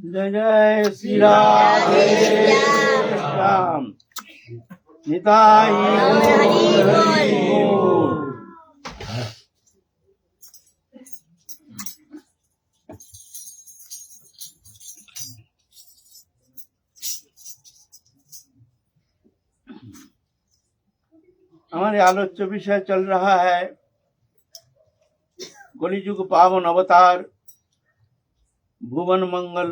जय जय श्री राम राम निताई गौर। हमारे आलोच्य विषय चल रहा है कलियुग पावन अवतार भुवन मंगल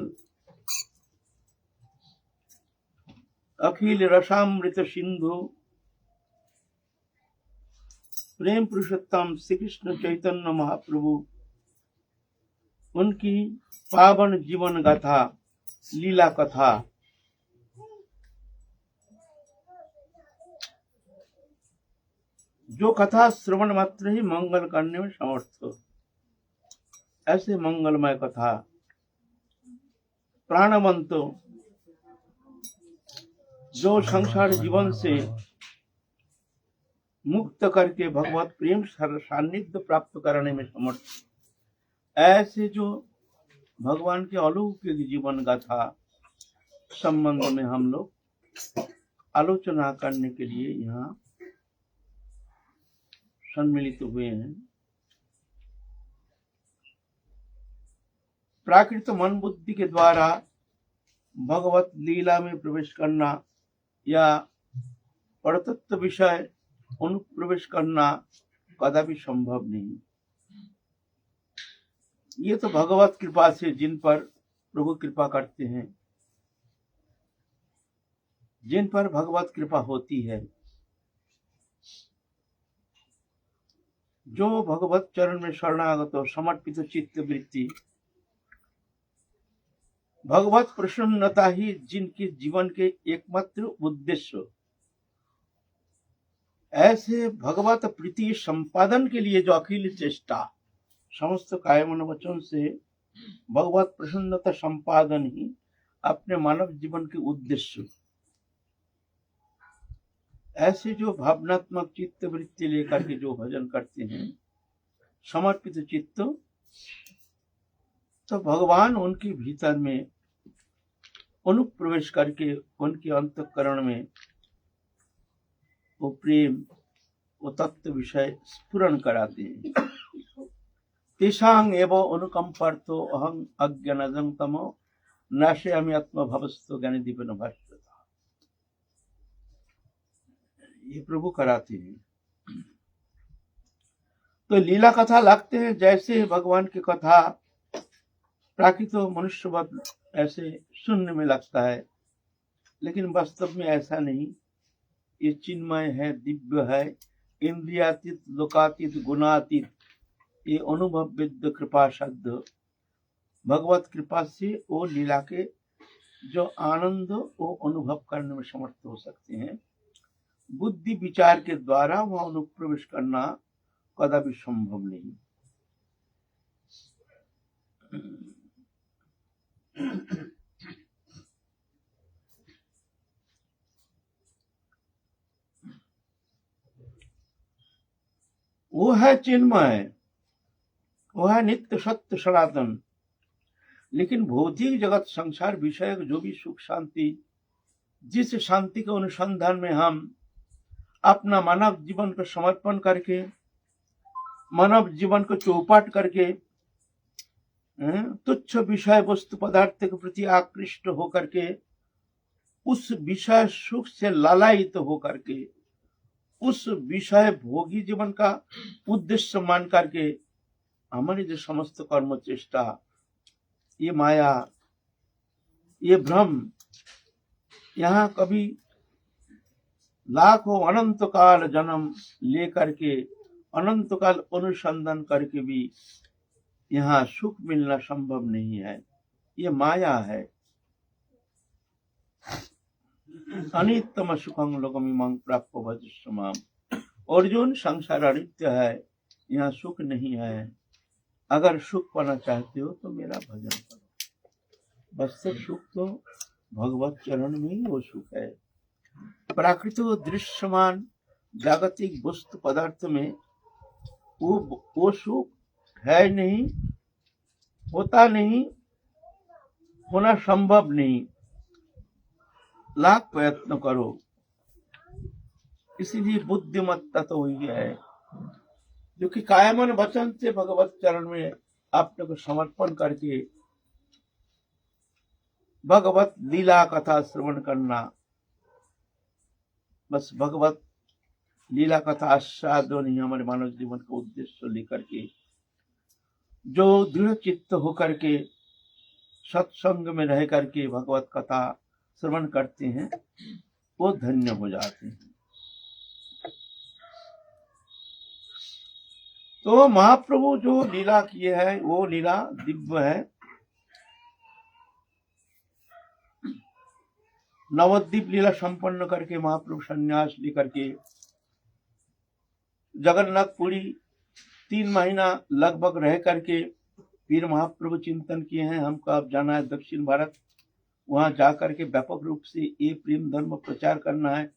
अखिल रसामृत सिंधु प्रेम पुरुषोत्तम श्री कृष्ण चैतन्य महाप्रभु उनकी पावन जीवन गाथा लीला कथा जो कथा श्रवण मात्र ही मंगल करने में समर्थ। ऐसे मंगलमय कथा प्राणवंत जो संसार जीवन से मुक्त करके भगवत प्रेम सान्निध्य प्राप्त करने में समर्थ, ऐसे जो भगवान के अलौकिक जीवन गाथा संबंध में हम लोग आलोचना करने के लिए यहाँ सम्मिलित हुए हैं। प्राकृत मन बुद्धि के द्वारा भगवत लीला में प्रवेश करना या परतत्व विषय अनुप्रवेश करना कदापि संभव नहीं। ये तो भगवत कृपा से जिन पर प्रभु कृपा करते हैं, जिन पर भगवत कृपा होती है, जो भगवत चरण में शरणागत और समर्पित चित्त वृत्ति, भगवत प्रसन्नता ही जिनके जीवन के एकमात्र उद्देश्य, ऐसे भगवत प्रीति संपादन के लिए जो अखिल चेष्टा समस्त काय मन वचन से भगवत प्रसन्नता संपादन ही अपने मानव जीवन के उद्देश्य, ऐसे जो भावनात्मक चित्त वृत्ति लेकर के जो भजन करते हैं समर्पित चित्त, तो भगवान उनके भीतर में अनुप्रवेश करके उनके अंतःकरण में वो प्रेम वो तत्व विषय स्फुरण कराते हैं। तेषां एव अनुकंपार्थो अहं अज्ञानजं तमो नाशयामि आत्मभवस्तो ज्ञानदीपेन भास्वता। ये प्रभु कराते हैं। तो लीला कथा लगते हैं जैसे भगवान की कथा प्राकृत मनुष्यवत ऐसे सुनने में लगता है, लेकिन वास्तव में ऐसा नहीं। ये चिन्मय है, दिव्य है, इंद्रियातीत लोकातीत गुणातीत, ये अनुभव विद्य कृपा शब्द भगवत कृपा से वो लीला के जो आनंद वो अनुभव करने में समर्थ हो सकते हैं। बुद्धि विचार के द्वारा वह अनुप्रवेश करना कदापि संभव नहीं। वो है चिन्मय, वो है नित्य सत्य सनातन, लेकिन भौतिक जगत संसार विषयक जो भी सुख शांति, जिस शांति के अनुसंधान में हम अपना मानव जीवन को समर्पण करके, मानव जीवन को चौपाट करके तुच्छ विषय वस्तु पदार्थ के प्रति आकृष्ट होकर के, उस विषय सुख से लालायित होकर के, उस विषय भोगी जीवन का उद्देश्य मान करके हमारी जो समस्त कर्म चेष्टा, ये माया, ये भ्रम, यहाँ कभी लाखों अनंत काल जन्म लेकर के अनंत काल अनुसंधान करके भी यहाँ सुख मिलना संभव नहीं है। ये माया है। अनित्यम सुखं लोकमिमं प्राप्य भजस्वमाम। अर्जुन, संसार अनित्य है, यहाँ सुख नहीं है। अगर सुख पाना चाहते हो तो मेरा भजन करो। वास्तव सुख तो भगवत चरण में ही वो सुख है। प्राकृतिक दृश्यमान जागतिक वस्तु पदार्थ में वो सुख है नहीं, होता नहीं, होना संभव नहीं, लाख प्रयत्न करो। इसीलिए बुद्धिमत्ता तो हुई है जो कि कायमन वचन से भगवत चरण में अपने को समर्पण करके भगवत लीला कथा श्रवण करना, बस भगवत लीला कथा आस्वादन ही हमारे मानव जीवन का उद्देश्य लेकर के जो दृढ़ चित्त होकर के सत्संग में रह करके भगवत कथा श्रवण करते हैं वो धन्य हो जाते हैं। तो महाप्रभु जो लीला किए हैं वो लीला दिव्य है। नवद्वीप लीला संपन्न करके महाप्रभु संन्यास लेकर के जगन्नाथपुरी 3 महीना लगभग रह करके फिर महाप्रभु चिंतन किए हैं हमको अब जाना है दक्षिण भारत, वहां जाकर के व्यापक रूप से ये प्रेम धर्म प्रचार करना है।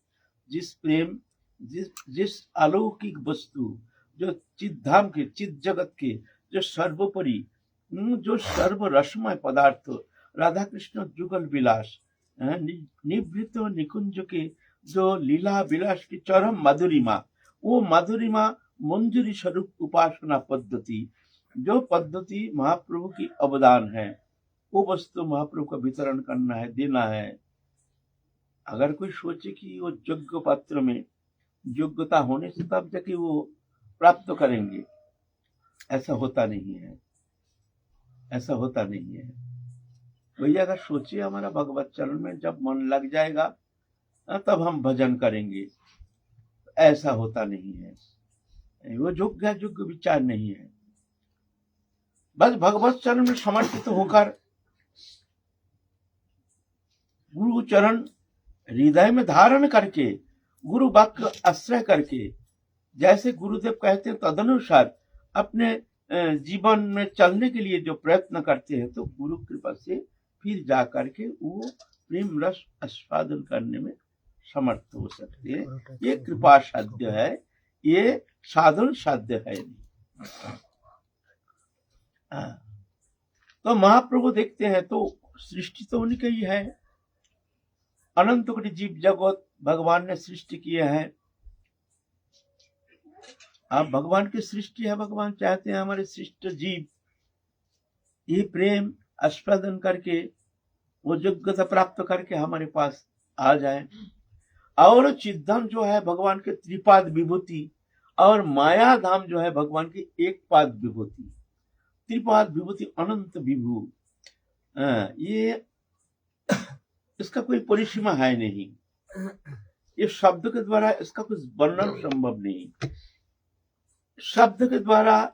जिस अलौकिक वस्तु जो चित धाम के चित जगत के जो सर्वोपरि जो सर्वरसमय पदार्थ राधा कृष्ण जुगल विलास निवृत्त निकुंज के जो लीला विलास की चरम मधुरिमा, वो मधुरिमा मंजूरी स्वरूप उपासना पद्धति, जो पद्धति महाप्रभु की अवदान है, वो वस्तु महाप्रभु का वितरण करना है, देना है। अगर कोई सोचे कि वो योग्य पात्र में योग्यता होने से तब जाके वो प्राप्त करेंगे, ऐसा होता नहीं है, ऐसा होता नहीं है। वही अगर सोचिए हमारा भगवत चरण में जब मन लग जाएगा तब हम भजन करेंगे, ऐसा होता नहीं है। वो योग्य विचार नहीं है। बस भगवत चरण में समर्पित होकर गुरु चरण हृदय में धारण करके गुरु वाक्य आश्रय करके जैसे गुरुदेव कहते हैं तदनुसार अपने जीवन में चलने के लिए जो प्रयत्न करते हैं तो गुरु कृपा से फिर जा करके वो प्रेम रस आस्वादन करने में समर्थ हो सकते हैं। ये कृपा साध्य है, ये साधन साध्य है नहीं। तो महाप्रभु देखते हैं तो सृष्टि तो उनकी ही है, अनंत कोटि जीव जगत भगवान ने सृष्टि किए हैं। अब भगवान की सृष्टि है, भगवान चाहते हैं हमारे सृष्ट जीव ये प्रेम आस्वादन करके वो योग्यता प्राप्त करके हमारे पास आ जाए। और चिद्धाम जो है भगवान के त्रिपाद विभूति और माया धाम जो है भगवान की एक पाद विभूति, त्रिपाद विभूति अनंत विभू, ये इसका कोई परिसीमा है नहीं। ये शब्द के द्वारा इसका कुछ वर्णन संभव नहीं, शब्द के द्वारा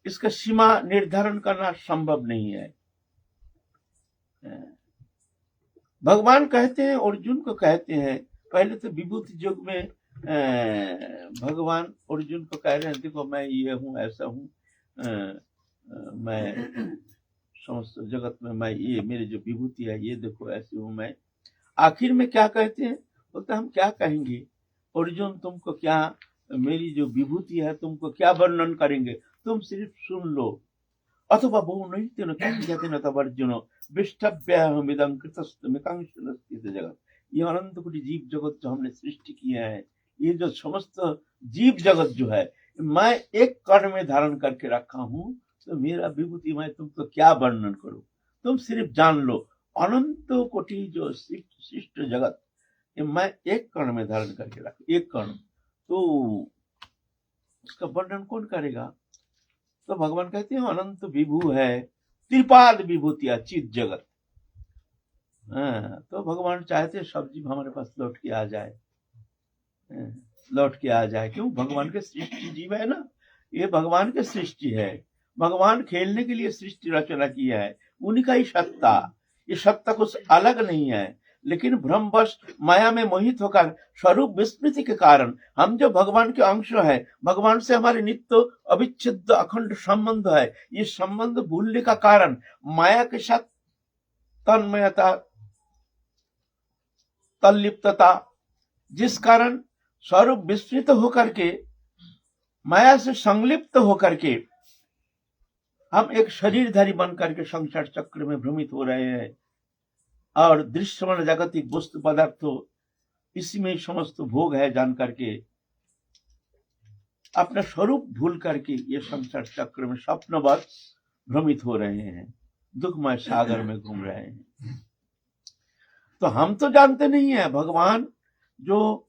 इसका सीमा निर्धारण करना संभव नहीं है। भगवान कहते हैं, अर्जुन को कहते हैं, पहले तो विभूति युग में भगवान अर्जुन को कह रहे हैं देखो मैं ये हूँ, ऐसा हूँ, मैं समस्त जगत में मैं ये मेरी जो विभूति है ये देखो ऐसी हूँ मैं। आखिर में क्या कहते हैं, बोलते हम क्या कहेंगे अर्जुन, तुमको क्या मेरी जो विभूति है तुमको क्या वर्णन करेंगे, तुम सिर्फ सुन लो। अथवा बहु नहीं तेन कहते न तब अर्जुन विष्टव्यहमिदं कृतस्तमिकांशनस्ति जगत। ये अनंत कोटि जीव जगत जो हमने सृष्टि किया है, ये जो समस्त जीव जगत जो है मैं एक कण में धारण करके रखा हूँ, तो मेरा विभूति मैं तुमको क्या वर्णन करूं, तुम सिर्फ जान लो अनंत कोटि जो सृष्ट जगत मैं एक कण में धारण करके रखा, एक कण, तो उसका वर्णन कौन करेगा। तो भगवान कहते हैं अनंत विभू है, त्रिपाद विभूति चित जगत। तो भगवान चाहते सब जीव हमारे पास लौट के आ जाए, लौट के आ जाए। क्यों, भगवान के सृष्टि जीव है ना, ये भगवान के सृष्टि है, भगवान खेलने के लिए सृष्टि रचना किया है, उन्हीं का ही सत्ता, ये सत्ता कुछ अलग नहीं है। लेकिन भ्रमवश माया में मोहित होकर स्वरूप विस्मृति के कारण हम जो भगवान के अंश है, भगवान से हमारे नित्य अविच्छेद्य अखंड संबंध है, ये संबंध भूलने का कारण माया के साथ तन्मयता तल्लिप्तता, जिस कारण स्वरूप विस्मृत होकर के माया से संलिप्त होकर के हम एक शरीरधारी बन करके संसार चक्र में भ्रमित हो रहे हैं और दृश्यमान जागतिक वस्तु पदार्थों इसी में समस्त भोग है जान करके अपना स्वरूप भूल करके ये संसार चक्र में स्वप्नवत भ्रमित हो रहे हैं, दुखमय सागर में घूम रहे हैं। तो हम तो जानते नहीं है भगवान जो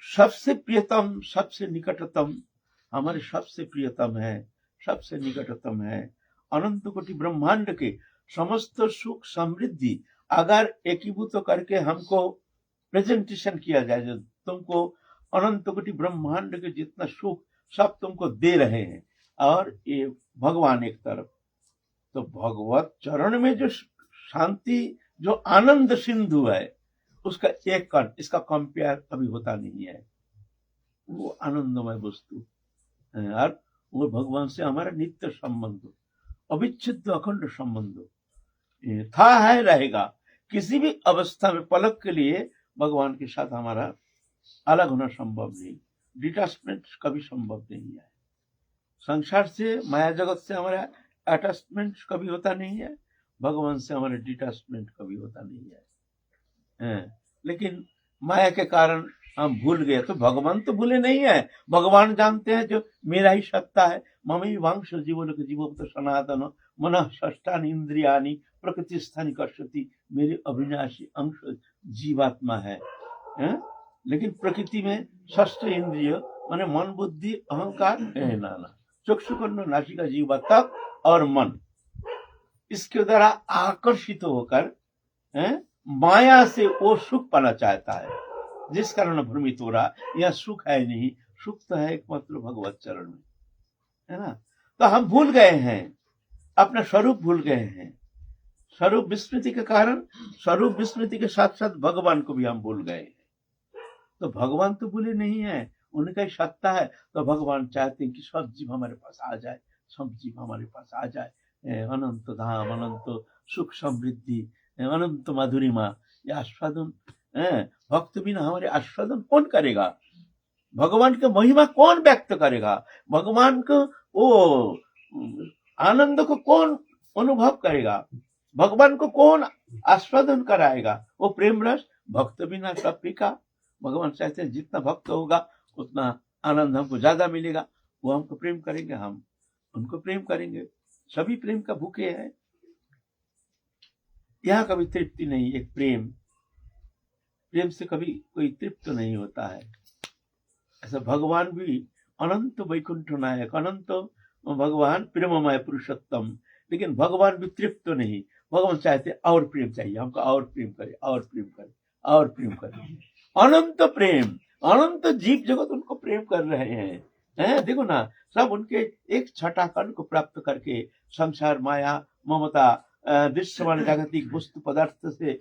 सबसे प्रियतम, सबसे निकटतम, हमारे सबसे प्रियतम है, सबसे निकटतम है, अनंत कोटि ब्रह्मांड के समस्त सुख समृद्धि अगर एकीभूत करके हमको प्रेजेंटेशन किया जाए, जो तुमको अनंत कोटि ब्रह्मांड के जितना सुख सब तुमको दे रहे हैं, और ये भगवान एक तरफ, तो भगवत चरण में जो शांति, जो आनंद सिंधु है, उसका एक कण, इसका कंपेयर कभी होता नहीं है। वो आनंदमय वस्तु है, और वो भगवान से हमारा नित्य संबंध, अविच्छिन्न अखंड संबंध था, है, रहेगा। किसी भी अवस्था में पलक के लिए भगवान के साथ हमारा अलग होना संभव नहीं, डिटैचमेंट कभी संभव नहीं है। संसार से, माया जगत से हमारा अटैचमेंट कभी होता नहीं है, भगवान से हमारा डिटैचमेंट कभी होता नहीं है। लेकिन माया के कारण हम भूल गए, तो भगवान तो भूले नहीं है। भगवान जानते हैं जो मेरा ही सत्ता है, ममई वांश जीवलोक जीवोक्त सनातन मनः षष्ठानि इंद्रियानि प्रकृति स्थानी कर्षति, मेरे अविनाशी अंश जीवात्मा है। लेकिन प्रकृति में षष्ठ इंद्रिय माने मन बुद्धि अहंकार नाना, चक्षुकर्ण नासिका जीवा तक और मन, इसके द्वारा आकर्षित होकर माया से वो सुख पाना चाहता है, जिस कारण भ्रमित हो रहा। यह सुख है नहीं, सुख तो है एकमात्र भगवत चरण में, है ना। तो हम भूल गए हैं, अपना स्वरूप भूल गए हैं। स्वरूप विस्मृति के कारण, स्वरूप विस्मृति के साथ साथ भगवान को भी हम भूल गए हैं। तो भगवान तो भूले नहीं है, उनका ही सत्ता है। तो भगवान चाहते हैं कि सब जीव हमारे पास आ जाए, सब जीव हमारे पास आ जाए। अनंत धाम, अनंत सुख समृद्धि, अनंत माधुरिमा, ये आस्वादन, भक्त बिना हमारे आस्वादन कौन करेगा? भगवान की महिमा कौन व्यक्त करेगा? भगवान को वो आनंद को कौन अनुभव करेगा? भगवान को कौन आस्वादन कराएगा? वो प्रेम रस भक्त बिना सब फीका। भगवान चाहते हैं जितना भक्त होगा उतना आनंद हमको ज्यादा मिलेगा, वो हमको प्रेम करेंगे, हम उनको प्रेम करेंगे। सभी प्रेम का भूखे हैं, यहाँ कभी तृप्ति नहीं। एक प्रेम से कभी कोई तृप्त नहीं होता है। ऐसा भगवान भी अनंत वैकुंठ नायक, अनंत भगवान प्रेममय पुरुषोत्तम, लेकिन भगवान भी तृप्त नहीं। भगवान चाहते और प्रेम चाहिए हमको, और प्रेम करे, और प्रेम करे, और प्रेम करे। अनंत प्रेम, अनंत जीव जगत उनको प्रेम कर रहे हैं। देखो ना, सब उनके एक छठा कण को प्राप्त करके संसार माया ममता दृश्यमान जागतिक वस्तु पदार्थ से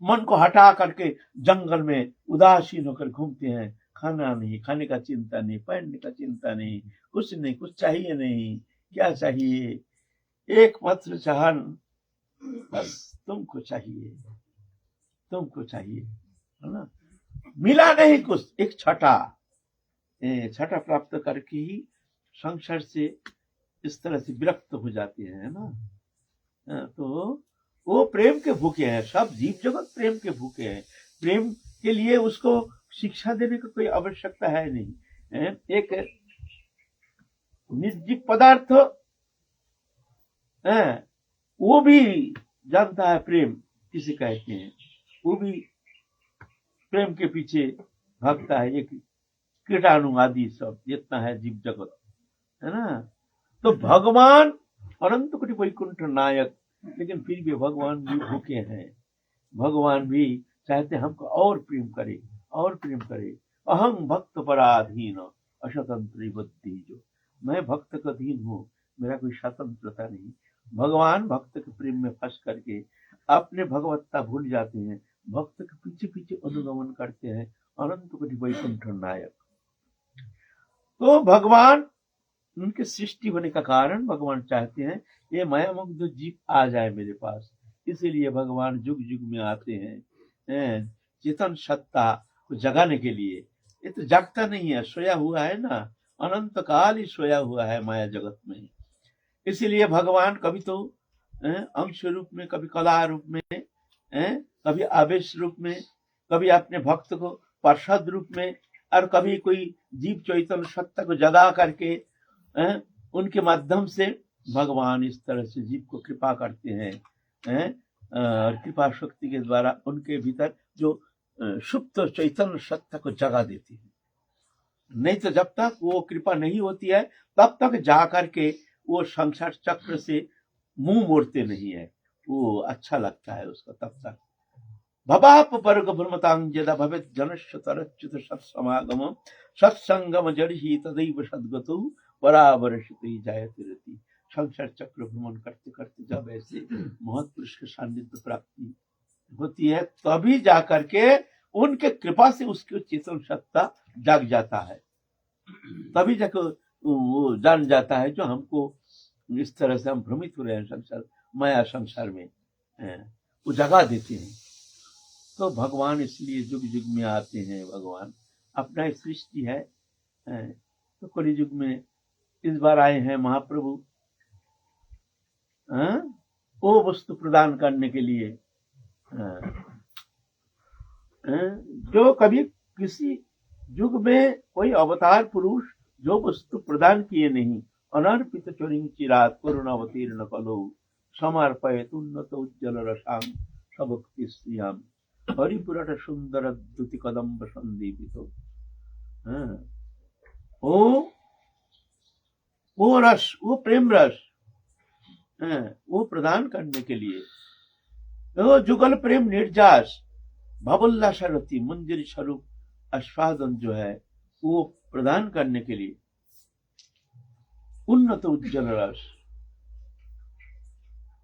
मन को हटा करके जंगल में उदासीन होकर घूमते हैं। खाना नहीं, खाने का चिंता नहीं, पहनने का चिंता नहीं, कुछ नहीं, कुछ चाहिए नहीं। क्या चाहिए? एकमात्र चाहन, बस तुमको चाहिए, तुमको चाहिए, है ना। मिला नहीं कुछ, एक छठा प्राप्त करके ही संसार से इस तरह से विरक्त हो जाते हैं, है ना। तो वो प्रेम के भूखे हैं, सब जीव जगत प्रेम के भूखे हैं। प्रेम के लिए उसको शिक्षा देने की कोई आवश्यकता है नहीं। एक निर्जीव पदार्थ वो भी जानता है प्रेम किसे कहते हैं, वो भी प्रेम के पीछे भागता है। एक कीटाणु आदि सब जितना है जीव जगत, है ना। तो भगवान अनंत कोटि वैकुंठ नायक, लेकिन फिर भी भगवान भी भूखे हैं। भगवान भी चाहते हमको और प्रेम करे, और प्रेम करे। अहं भक्त पराधीन अस्वतंत्र बुद्धि, जो मैं भक्त का अधीन हूँ, मेरा कोई स्वतंत्रता नहीं। भगवान भक्त के प्रेम में फंस करके अपने भगवत्ता भूल जाते हैं, भक्त के पीछे पीछे अनुगमन करते हैं। अनंत कोटि वैकुंठ नायक, तो भगवान उनके सृष्टि होने का कारण भगवान चाहते हैं ये माया मुग्ध जीव आ जाए मेरे पास। इसीलिए भगवान युग युग में आते हैं चेतन सत्ता को जगाने के लिए। ये तो जागता नहीं है, सोया हुआ है ना, अनंत काल ही सोया हुआ है माया जगत में। इसीलिए भगवान कभी तो अंश रूप में, कभी कला रूप में, कभी आवेश रूप में, कभी अपने भक्त को पार्षद रूप में, और कभी कोई जीव चैतन्य सत्ता को जगा करके उनके माध्यम से भगवान इस तरह से जीव को कृपा करते हैं, और कृपा शक्ति के द्वारा उनके भीतर जो सुप्त चैतन्य सत्ता को जगा देती है। नहीं तो जब तक वो कृपा नहीं होती है तब तक जा करके वो संसार चक्र से मुंह मोड़ते नहीं है, वो अच्छा लगता है उसको तब तक। भवाप वर्ग भ्रमतांग यदा भवेत् जनस्य तरच्युत सत्समागम सत्संगम जड़हि तदैव सद्गतो परावरषति जायते रति। संसार चक्र भ्रमण करते करते जब ऐसे महत्पुरुष के सान्निध्य प्राप्ति होती है तभी जाकर के उनके कृपा से उसकी चेतन सत्ता जाग जाता है, तभी जाकर वो जान जाता है जो हमको इस तरह से हम भ्रमित हो रहे हैं संसार माया संसार में, वो जगा देते हैं। तो भगवान इसलिए जुग जुग में आते हैं। भगवान अपना सृष्टि है, तो कलि युग में इस बार आए हैं महाप्रभु वो वस्तु प्रदान करने के लिए, जो कभी किसी युग में कोई अवतार पुरुष जो वस्तु प्रदान किए नहीं। अनर्पित चोरिंग चिरात करुणावतीर्ण कलो समर्पयत उन्नत उज्जवल रसां सबक्ति श्रियाम हरिपुरट सुंदर द्युति कदम्ब संदीपित। वो रस, वो प्रेम रस वो प्रदान करने के लिए, वो जुगल प्रेम निर्जास भवोल्लासरति मंजरी स्वरूप आस्वादन जो है वो प्रदान करने के लिए, उन्नत उज्जवल रस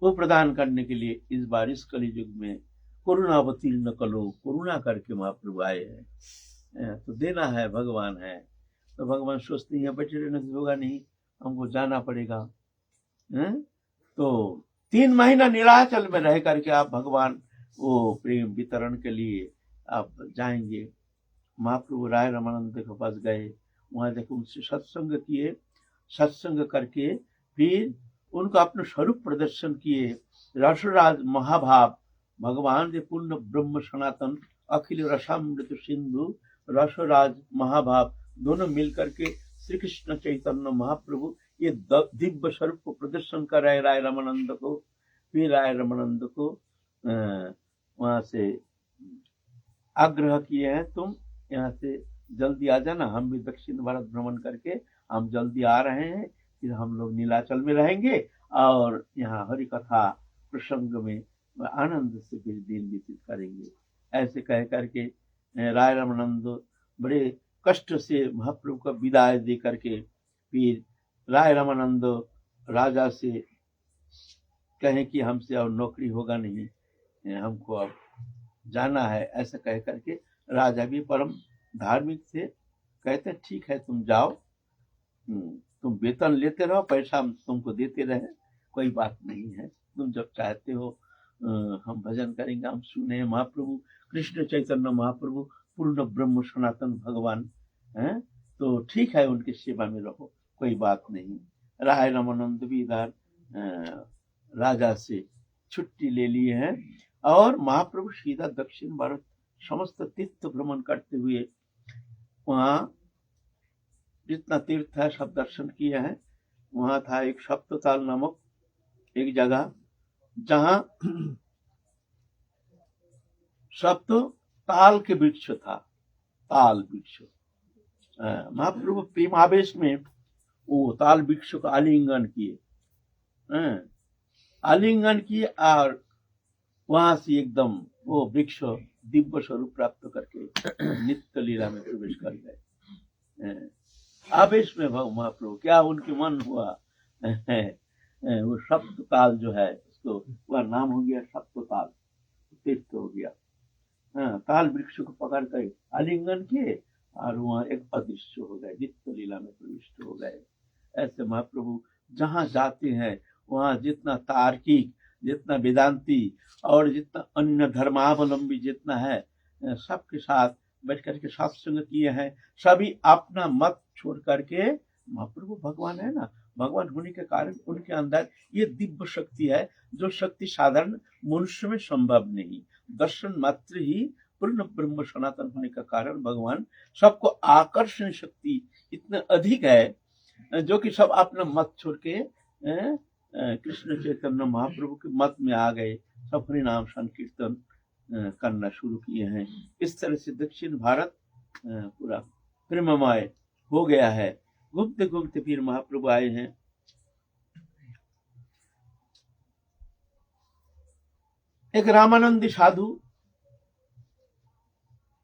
वो प्रदान करने के लिए इस बार इस कलि युग में करुणावतीर्ण कलो, करुणा करके महाप्रभु आए हैं। तो देना है, भगवान है, तो भगवान सोचते हैं बैठे रहने से होगा नहीं, हमको जाना पड़ेगा। तो 3 महीना नीलाचल में रह करके आप भगवान वो प्रेम वितरण के लिए आप जाएंगे। महाप्रभु राय रामानंद के पास गए, वहां देखो उनसे सत्संग किए, सत्संग करके फिर उनका अपना स्वरूप प्रदर्शन किए। रसराज महाभाव भगवान के पूर्ण ब्रह्म सनातन अखिल रसामृत सिंधु रसराज महाभाव दोनों मिलकर के श्री कृष्ण चैतन्य महाप्रभु ये दिव्य स्वरूप को प्रदर्शन कर रहे राय रामानंद को। फिर राय रामानंद को वहां से आग्रह किए हैं, तुम यहाँ से जल्दी आ जाना, हम भी दक्षिण भारत भ्रमण करके हम जल्दी आ रहे हैं, फिर हम लोग नीलाचल में रहेंगे और यहाँ हरि कथा प्रसंग में आनंद से फिर दिन व्यतीत करेंगे। ऐसे कह करके राय रामानंद बड़े कष्ट से महाप्रभु का विदाई दे करके फिर राय रामानंद राजा से कहें कि हमसे और नौकरी होगा नहीं, हमको अब जाना है। ऐसा कह करके राजा भी परम धार्मिक थे, कहते ठीक है तुम जाओ, तुम वेतन लेते रहो, पैसा हम तुमको देते रहे, कोई बात नहीं है, तुम जब चाहते हो हम भजन करेंगे, हम सुने महाप्रभु कृष्ण चैतन्य महाप्रभु पूर्ण ब्रह्म सनातन भगवान हैं, तो ठीक है उनकी सेवा में रहो, कोई बात नहीं। राय रामानंद भी इधर राजा से छुट्टी ले लिए हैं और महाप्रभु सीधा दक्षिण भारत समस्त तीर्थ भ्रमण करते हुए वहाँ जितना तीर्थ है सब दर्शन किए हैं। वहाँ था एक सप्तताल नामक एक जगह जहाँ सप्त ताल के वृक्ष था, ताल वृक्ष। महाप्रभु प्रेमावेश में वो ताल वृक्ष को आलिंगन किए, आलिंगन किए और वहां से एकदम वो वृक्ष दिव्य स्वरूप प्राप्त करके नित्य लीला में प्रवेश कर गए। आवेश में महाप्रभु क्या उनके मन हुआ, वो सप्तताल जो है उसको वह नाम हो गया सप्तताल, तीर्थ हो गया। ताल वृक्ष को पकड़ कर आलिंगन किए और वहाँ एक अदृश्य हो गए, नित्य लीला में प्रविष्ट हो गए। ऐसे महाप्रभु जहाँ जाते हैं वहाँ जितना तार्किक, जितना वेदांती और जितना अन्य धर्मावलंबी जितना है सबके साथ बैठ करके सत्संग किए हैं। सभी अपना मत छोड़ करके, महाप्रभु भगवान है ना, भगवान होने के कारण उनके अंदर ये दिव्य शक्ति है, जो शक्ति साधारण मनुष्य में संभव नहीं। दर्शन मात्र ही पूर्ण ब्रह्म सनातन होने का कारण भगवान सबको आकर्षण शक्ति इतना अधिक है, जो कि सब अपना मत छोड़ के कृष्ण चैतन्य महाप्रभु के मत में आ गए, सब हरि नाम संकीर्तन करना शुरू किए हैं। इस तरह से दक्षिण भारत पूरा प्रेममय हो गया है। घूमते घूमते फिर महाप्रभु आए हैं। एक रामानंदी साधु,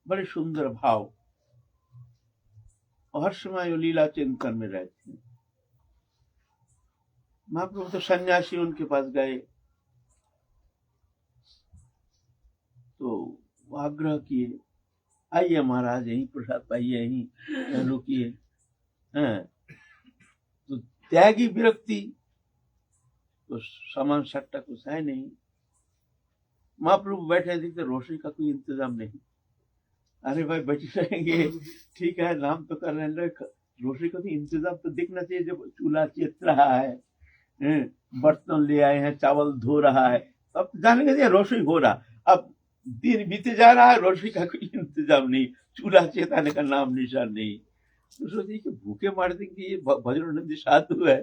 बड़े सुंदर भाव, हर समय लीला चिंतन में रहते हैं। महाप्रभु तो सन्यासी उनके पास गए तो आग्रह किए, आइए महाराज यहीं प्रसाद पाइए, यहीं रुकिए। तो त्यागी विरक्ति तो सामान सट्टा कुछ है नहीं। महाप्रभु बैठे थे तो रोशनी का कोई इंतजाम नहीं। अरे भाई बैठे रहेंगे, ठीक है, नाम तो कर रहे हैं, रोशनी का तो इंतजाम तो दिखना चाहिए। जब चूल्हा चेत रहा है, बर्तन ले आए हैं, चावल धो रहा है, अब जानेंगे रोशनी हो रहा। अब दिन बीते जा रहा है, रोशनी का कोई इंतजाम नहीं, चूल्हा चेताने का नाम निशान नहीं। तो सोचिए कि भूखे मार देंगे, ये भजनानंदी साधु है।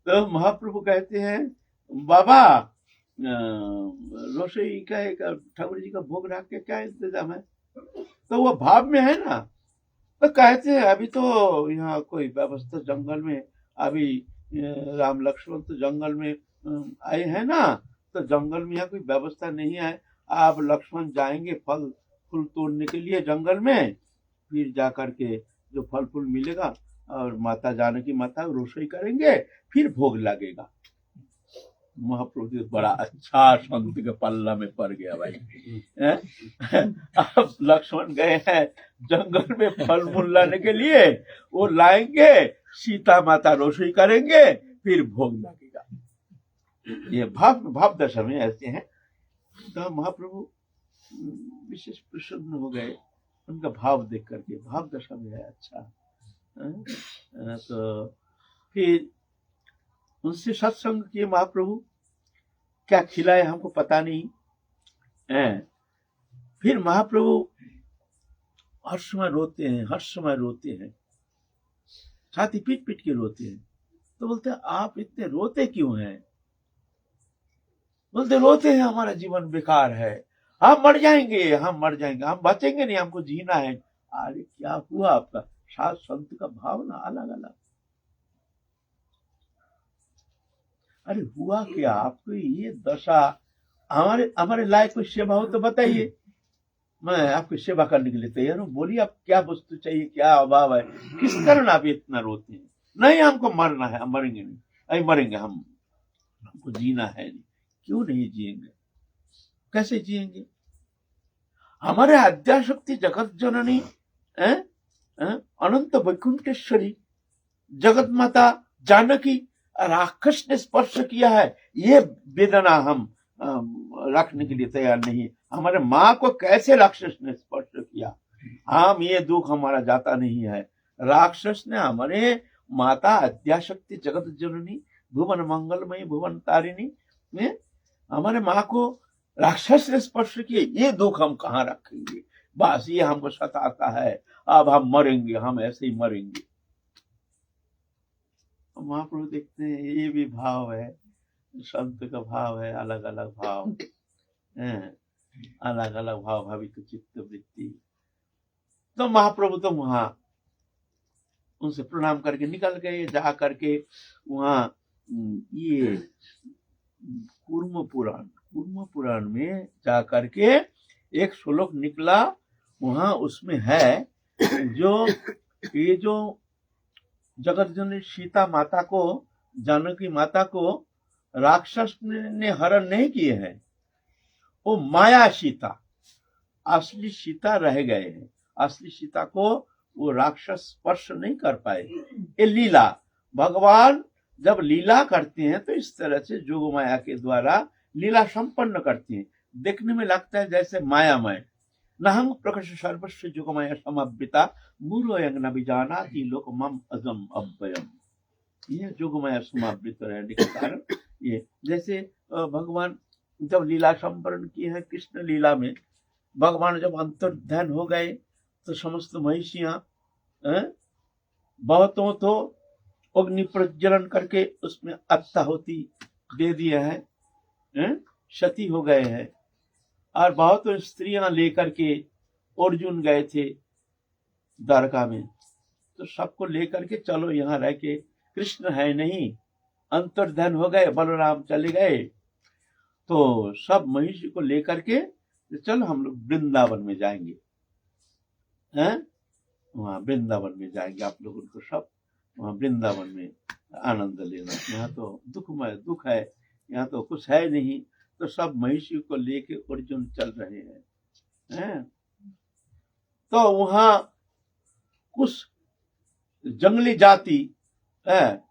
तो महाप्रभु कहते हैं, बाबा रसोई का एक ठाकुर जी का भोग रख के क्या इंतजाम है? तो वो भाव में है ना। तो कहते हैं अभी तो यहाँ कोई व्यवस्था जंगल में, अभी राम लक्ष्मण तो जंगल में आए हैं ना, तो जंगल में यहाँ कोई व्यवस्था नहीं है। आप लक्ष्मण जाएंगे फल फूल तोड़ने के लिए जंगल में, फिर जा करके जो फल फूल मिलेगा और माता जानकी माता रसोई करेंगे, फिर भोग लगेगा। महाप्रभु बड़ा अच्छा संत के पल्ला में पड़ गया भाई। अब लक्ष्मण गए हैं जंगल में फल मूल लाने के लिए, वो लाएंगे, सीता माता रसोई करेंगे, फिर भोग लगेगा। ये भाव दशा में ऐसे हैं। तो महाप्रभु विशेष प्रसन्न हो गए उनका भाव देख करके, भाव दशा में है अच्छा। तो फिर उनसे सत्संग किए महाप्रभु, क्या खिलाए हमको पता नहीं है। फिर महाप्रभु हर समय रोते हैं, हर समय रोते हैं, छाती पीट पीट के रोते हैं। तो बोलते हैं आप इतने रोते क्यों हैं? बोलते रोते हैं हमारा जीवन बेकार है, हम मर जाएंगे, हम मर जाएंगे, हम बचेंगे नहीं, हमको जीना है। अरे क्या हुआ आपका? सात संत का भावना अलग अलग। अरे हुआ क्या आपको ये दशा? हमारे लायक कोई सेवा हो तो बताइए, मैं आपकी सेवा करने के लिए तैयार हूँ। बोलिए आप क्या वस्तु चाहिए, क्या अभाव है, किस कारण आप इतना रोते हैं? नहीं हमको मरना है, हम मरेंगे नहीं, अरे मरेंगे, हमको जीना है नहीं। क्यों नहीं जिएंगे? कैसे जिएंगे? हमारे अद्याशक्ति जगत जननी अनंत वैकुंठेश्वरी जगत माता जानकी राक्षस ने स्पर्श किया है, ये वेदना हम रखने के लिए तैयार नहीं। हमारे माँ को कैसे राक्षस ने स्पर्श किया, हम ये दुख हमारा जाता नहीं है। राक्षस ने हमारे माता अद्याशक्ति जगत जननी भुवन मंगलमयी भुवन तारिणी ने हमारे माँ को राक्षस ने स्पर्श किए, ये दुख हम कहाँ रखेंगे? बस ये हमको सताता है, अब हम मरेंगे, हम ऐसे ही मरेंगे। महाप्रभु देखते हैं ये भी भाव है, संत का भाव है, अलग अलग भाव, अलग अलग भाव, भाविक चित्त वृत्ति। तो महाप्रभु तो वहां उनसे प्रणाम करके निकल गए। जा करके वहां ये कूर्म पुराण में जा करके एक श्लोक निकला, वहां उसमें है जो ये जो जगत जननी सीता माता को, जानकी माता को राक्षस ने हरण नहीं किए हैं, वो माया सीता, असली सीता रह गए हैं। असली सीता को वो राक्षस स्पर्श नहीं कर पाए। ये लीला, भगवान जब लीला करते हैं तो इस तरह से जोग माया के द्वारा लीला संपन्न करते हैं। देखने में लगता है जैसे मायामय। नहं प्रकश सर्वस्व जोगमाया समावृता मूढ़ोऽयं न विजानाति लोकमं अजम अव्ययम्। ये जोगमाया समावृत रहने के कारण ये, जैसे भगवान जब लीला संवरण किए हैं, कृष्ण लीला में भगवान जब अंतर्ध्यान हो गए तो समस्त महिषियां बहुतों तो अग्नि प्रज्वलन करके उसमें आहुति दे दिए हैं, क्षति हो गए हैं, और बहुत स्त्रियां लेकर के अर्जुन गए थे द्वारका में, तो सबको लेकर के चलो यहाँ रह के, कृष्ण है नहीं, अंतर्ध्यान हो गए, बलराम चले गए, तो सब महिषी को लेकर के चलो हम लोग वृंदावन में जाएंगे, हैं, वहाँ वृंदावन में जाएंगे, आप लोगों को सब वहाँ वृंदावन में आनंद लेना, यहाँ तो दुखमय दुख है, यहाँ तो कुछ है नहीं, तो सब महिषी को लेके अर्जुन चल रहे हैं। तो वहाँ कुछ जंगली जाति है,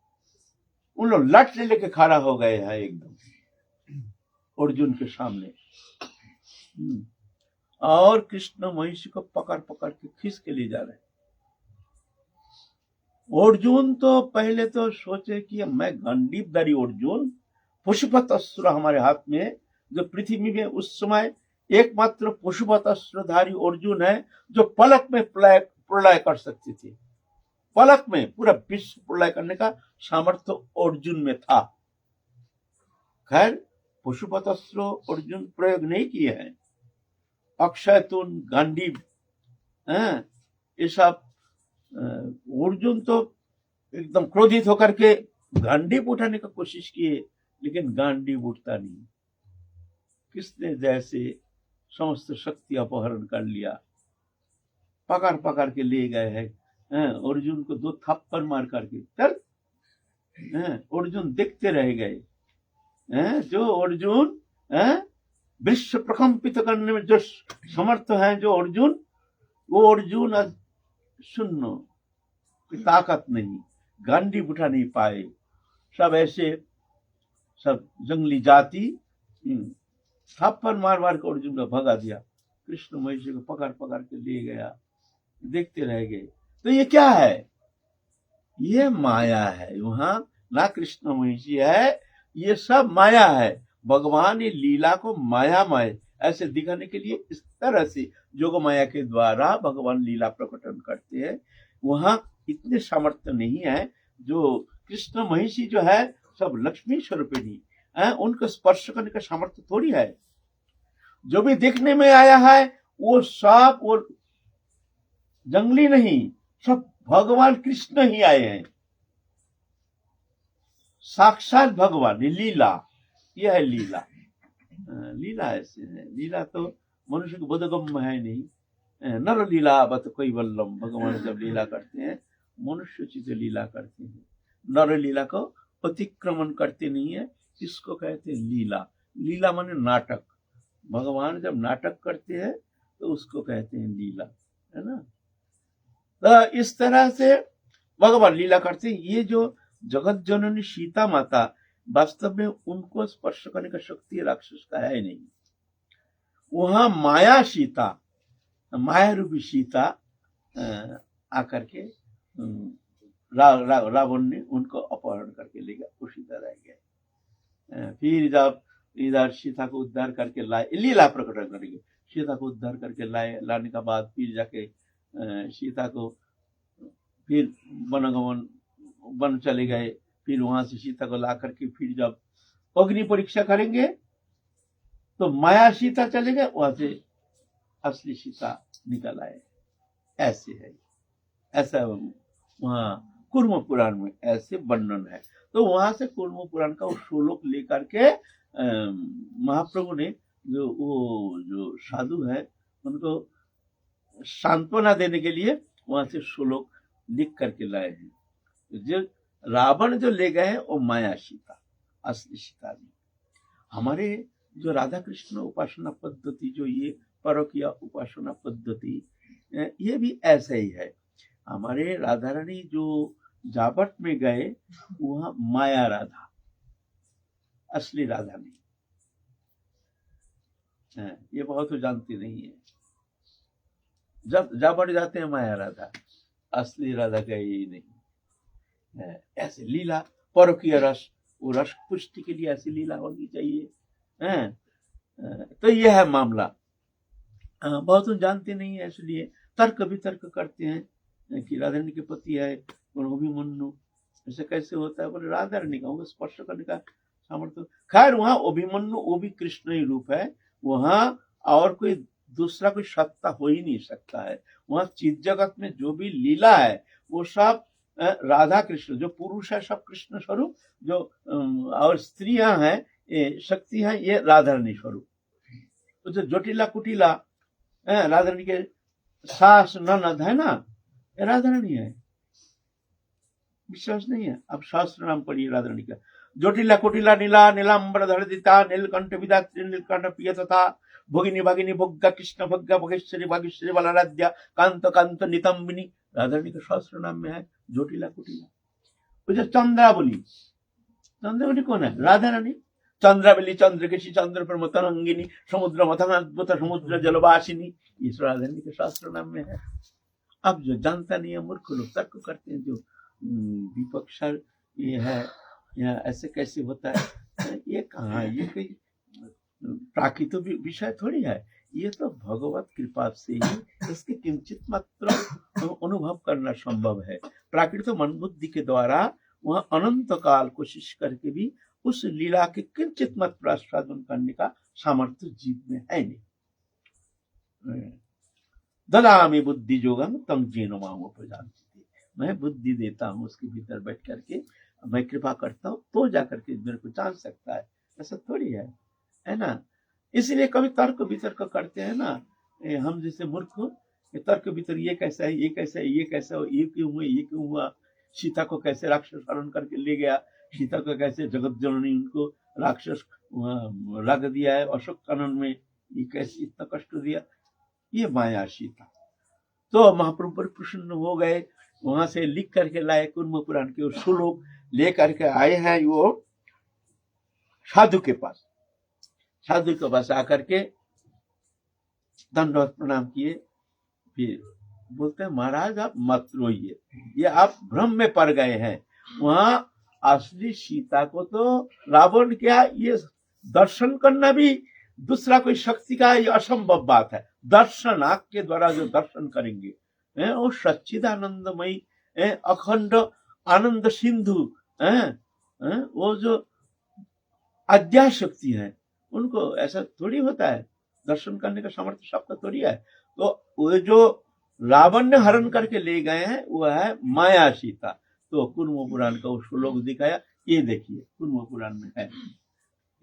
उन लोग लट लेके खड़ा हो गए हैं एकदम अर्जुन के सामने, और कृष्ण महिषी को पकड़ पकड़ के खींच के ले जा रहे हैं। अर्जुन तो पहले तो सोचे कि मैं गांडीवधारी अर्जुन, पशुपत अस्त्र हमारे हाथ में, जो पृथ्वी में उस समय एकमात्र पशुपत अस्त्रधारी अर्जुन है जो पलक में प्रलय कर सकती थी, पलक में पूरा विश्व प्रलय करने का सामर्थ्य अर्जुन में था। खैर पशुपत अस्त्र अर्जुन प्रयोग नहीं किए हैं, अक्षयतुन, गांडीव, ये सब अर्जुन तो एकदम क्रोधित होकर के गांडीव उठाने का कोशिश किए, लेकिन गांडीव उठता नहीं, किसने जैसे समस्त शक्ति अपहरण कर लिया, पकड़ पकड़ के ले गए हैं, अर्जुन को 2 थप्पड़ मार करके चल, अर्जुन देखते रह गए, जो अर्जुन विश्व प्रकंपित करने में जो समर्थ है, जो अर्जुन, वो अर्जुन आज शून्य, ताकत नहीं, गांडी उठा नहीं पाए, सब ऐसे सब जंगली जाति थप्पड़ मार मार के अर्जुन को भगा दिया, कृष्ण महिषी को पकड़ पकड़ के ले गया, देखते रह गए। तो ये क्या है? ये माया है, वहां ना कृष्ण महिषी है, ये सब माया है। भगवान ये लीला को मायामय ऐसे दिखाने के लिए इस तरह से जोग माया के द्वारा भगवान लीला प्रकटन करते हैं। वहां इतने सामर्थ्य नहीं है, जो कृष्ण महिषी जो है सब लक्ष्मी स्वरूपिणी है, उनको स्पर्श करने का सामर्थ्य थोड़ी है। जो भी देखने में आया है वो सब और जंगली नहीं, सब भगवान कृष्ण ही आए हैं, साक्षात भगवान। लीला, यह है लीला। लीला ऐसे है, लीला तो मनुष्य को बोधगम्य है नहीं। नर लीला बत कोई बल्लम, भगवान जब लीला करते हैं मनुष्य चित लीला करते हैं, नर लीला को अतिक्रमण करते नहीं है, इसको कहते हैं लीला। लीला माने नाटक, भगवान जब नाटक करते हैं तो उसको कहते हैं लीला, है ना। तो इस तरह से भगवान लीला करते हैं। ये जो जगत जननी सीता माता, वास्तव में उनको स्पर्श करने का शक्ति राक्षस का है नहीं। वहां माया सीता, माया रूपी सीता आकर के रावण ने उनको अपहरण करके ले गया, उसी तरह गए। फिर जब इधर सीता को उद्धार करके लाए, लीला प्रकटन करेंगे, सीता को उद्धार करके लाने का बाद फिर जाके सीता को फिर वन चले गए। फिर वहां से सीता को ला करके फिर जब अग्नि परीक्षा करेंगे तो माया सीता चले गए, वहां से असली सीता निकल आए। ऐसे है, ऐसा वहां कूर्म पुराण में ऐसे वर्णन है। तो वहां से कूर्म पुराण का वो श्लोक लेकर के महाप्रभु ने जो साधु है उनको सांत्वना देने के लिए वहां से श्लोक लिख करके लाए हैं। जो रावण जो ले गए हैं वो माया सीता, असली सीता नहीं। हमारे जो राधा कृष्ण उपासना पद्धति, जो ये परकीय उपासना पद्धति, ये भी ऐसा ही है। हमारे राधा रानी जो जाबट में गए वहां माया राधा, असली राधा नहीं है। ये बहुत तो जानते नहीं है। जब जाबट जाते हैं माया राधा, असली राधा का यही नहीं। ऐसे लीला परकीय रस, वो रस पुष्टि के लिए ऐसी लीला होनी चाहिए। तो यह है मामला। बहुत लोग जानते नहीं है, इसलिए तर्क वितर्क करते हैं कि राधा रानी के पति है अभिमन्यु, ऐसे कैसे होता है? बोले राधा रानी का स्पर्श करने का सामर्थ्य। खैर वहां अभिमन्यु वो भी कृष्ण ही रूप है, वहां और कोई दूसरा कोई सत्ता हो ही नहीं सकता है। वहां चित जगत में जो भी लीला है वो सब राधा कृष्ण, जो पुरुष है सब कृष्ण स्वरूप, जो और स्त्रियां हैं शक्ति है ये राधा रानी स्वरूप। तो जो जटिला कुटिला राधा रानी के सास ननद है ना, ये राधा रानी है। विश्वास नहीं है? अब शास्त्र नाम पढ़िए राधा रानी का। जटिला कुटिला नीला नीलांबर धरदिता नीलकंठ विदात्री नीलकंठ प्रिय तथा भोगिनी भागिनी भोग्गा कृष्ण भोग्गा भोगेश्वरी भागेश्वरी बलराध्या कांत कांत नितंबिनी, राधा रानी का शास्त्र नाम में है जटिला कुटिला। मुझे चंद्रावली, चंद्रावली कौन है? राधा रानी। चंद्रावली चंद्रकेशी चंद्र पर तरंगिनी समुद्र मथन अद्भुत समुद्र जलवासिनी, इस राधा रानी के शास्त्र नाम में है। अब जो जानता नहीं है मूर्ख लोग तर्क करते हैं, जो विपक्षर ये है या ऐसे कैसे होता है, ये कहाँ, ये कोई प्राकृतिक विषय थोड़ी है, ये तो भगवत कृपा से ही इसके किंचित मात्र अनुभव करना संभव है। प्राकृतिक मन बुद्धि के द्वारा वह अनंत काल कोशिश करके भी उस लीला के किंचित मात्र आस्वादन करने का सामर्थ्य जीव में है नहीं। ददामि बुद्धि जोगम तम जेन माम प्रजानति, मैं बुद्धि देता हूँ उसके भीतर बैठ करके, मैं कृपा करता हूँ तो जाकर के मेरे को जान सकता है, ऐसा थोड़ी है ना। इसलिए कभी तर्क वितर्क करते हैं ना हम जैसे मूर्ख, तर्क वितर्क ये कैसा है, ये कैसा है, ये कैसा हो, ये क्यों हुआ, ये क्यों हुआ, सीता को कैसे राक्षस हरण करके ले गया, सीता को कैसे जगत जननी उनको राक्षस रख दिया है अशोक कानन में, ये कैसे इतना कष्ट दिया, ये माया सीता। तो महाप्रभु पर प्रसन्न हो गए, वहां से लिख करके लाए कुर्म पुराण के श्लोक लेकर के आए हैं वो साधु के पास। साधु के पास आकर के दंडवत प्रणाम किए, फिर बोलते हैं महाराज आप मत रोइए, ये आप भ्रम में पड़ गए हैं। वहां असली सीता को तो रावण क्या, ये दर्शन करना भी दूसरा कोई शक्ति का ये असंभव बात है। दर्शन आंख के द्वारा जो दर्शन करेंगे वो सच्चिदानंदमयी अखंड आनंद सिंधु वो जो अध्याय शक्ति है, उनको ऐसा थोड़ी होता है, दर्शन करने का सामर्थ्य सबका थोड़ी है। तो वो जो रावण ने हरण करके ले गए हैं वो है माया सीता। तो कुर्म पुराण का वो श्लोक दिखाया, ये देखिए कुर्म पुराण में है,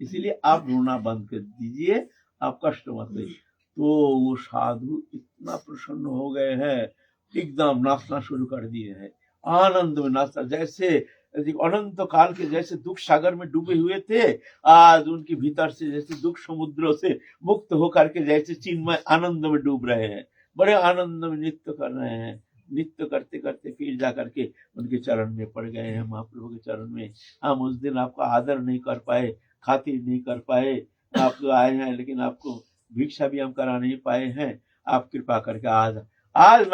इसीलिए आप रोना बंद कर दीजिए, आप कष्ट मत लीजिए। तो वो साधु इतना प्रसन्न हो गए हैं, एकदम नाचना शुरू कर दिए हैं, आनंद में नाचना, जैसे अनंत काल के जैसे दुख सागर में डूबे हुए थे, आज उनके भीतर से जैसे दुख समुद्रों से मुक्त होकर के जैसे चिन्मय आनंद में डूब रहे हैं, बड़े आनंद में नृत्य कर रहे हैं। नृत्य करते करते फिर जाकर के उनके चरण में पड़ गए हैं, महाप्रभु के चरण में। हम उस दिन आपका आदर नहीं कर पाए, खातिर नहीं कर पाए, आप तो आए हैं लेकिन आपको भिक्षा भी हम करा नहीं पाए हैं, आप कृपा करके आज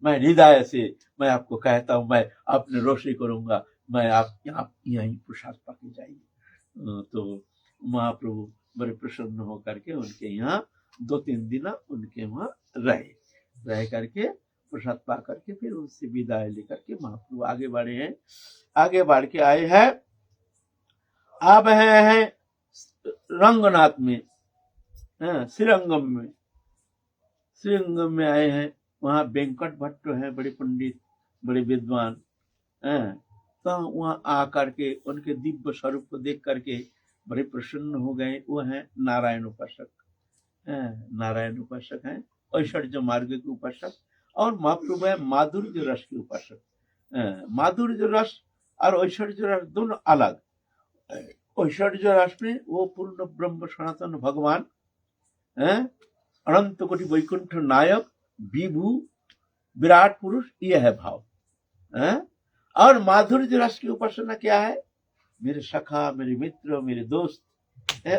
मैं हृदय से मैं आपको कहता हूँ, मैं अपने रोशनी करूंगा, मैं आप यहीं प्रसाद पाके जाइए। तो महाप्रभु बड़े प्रसन्न होकर के उनके यहाँ 2-3 दिन उनके वहां रह करके प्रसाद पा करके फिर उनसे विदाई लेकर के महाप्रभु आगे बढ़े हैं। आगे बढ़ के आए हैं, अब हैं रंगनाथ में, श्रीरंगम में आए हैं। वहां वेंकट भट्ट हैं, बड़े पंडित, बड़े विद्वान, तो वहां आकर के उनके दिव्य स्वरूप को देख करके बड़े प्रसन्न हो गए। वो हैं नारायण उपासक, नारायण उपासक हैं, ऐश्वर्य मार्ग के उपासक, और महाप्रभु है माधुर्य रस के उपासक। माधुर्य रस और ऐश्वर्य रस दोनों अलग। ऐश्वर्य रस में वो पूर्ण ब्रह्म सनातन भगवान, अनंत कोटि वैकुंठ नायक विभू विराट पुरुष, ये है भाव। और माधुर्य रस की उपासना क्या है? मेरे सखा, मेरे मित्र, मेरे दोस्त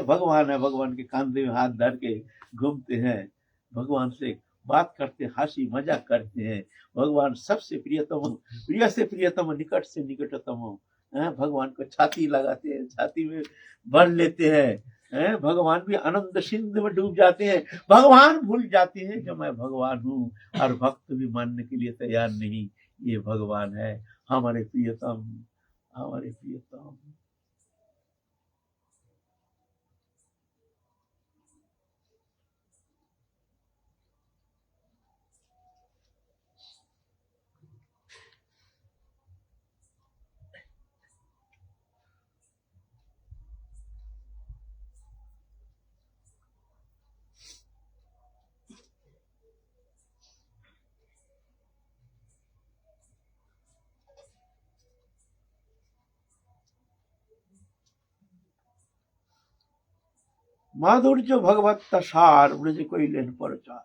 भगवान है, भगवान के कांधे में हाथ धर के घूमते हैं, भगवान से बात करते हैं, हंसी मजाक करते हैं। भगवान सबसे प्रियतम, प्रिय से प्रियतम, निकट से निकटतम हैं। भगवान को छाती लगाते हैं, छाती में भर लेते हैं। भगवान भी आनंद सिंध में डूब जाते हैं। भगवान भूल जाते हैं कि मैं भगवान हूँ, और भक्त भी मानने के लिए तैयार नहीं, ये भगवान है हमारे प्रियतम, हमारे प्रियतम। माधुर्य भगवत सार ब्रज कोई लेन प्रचार।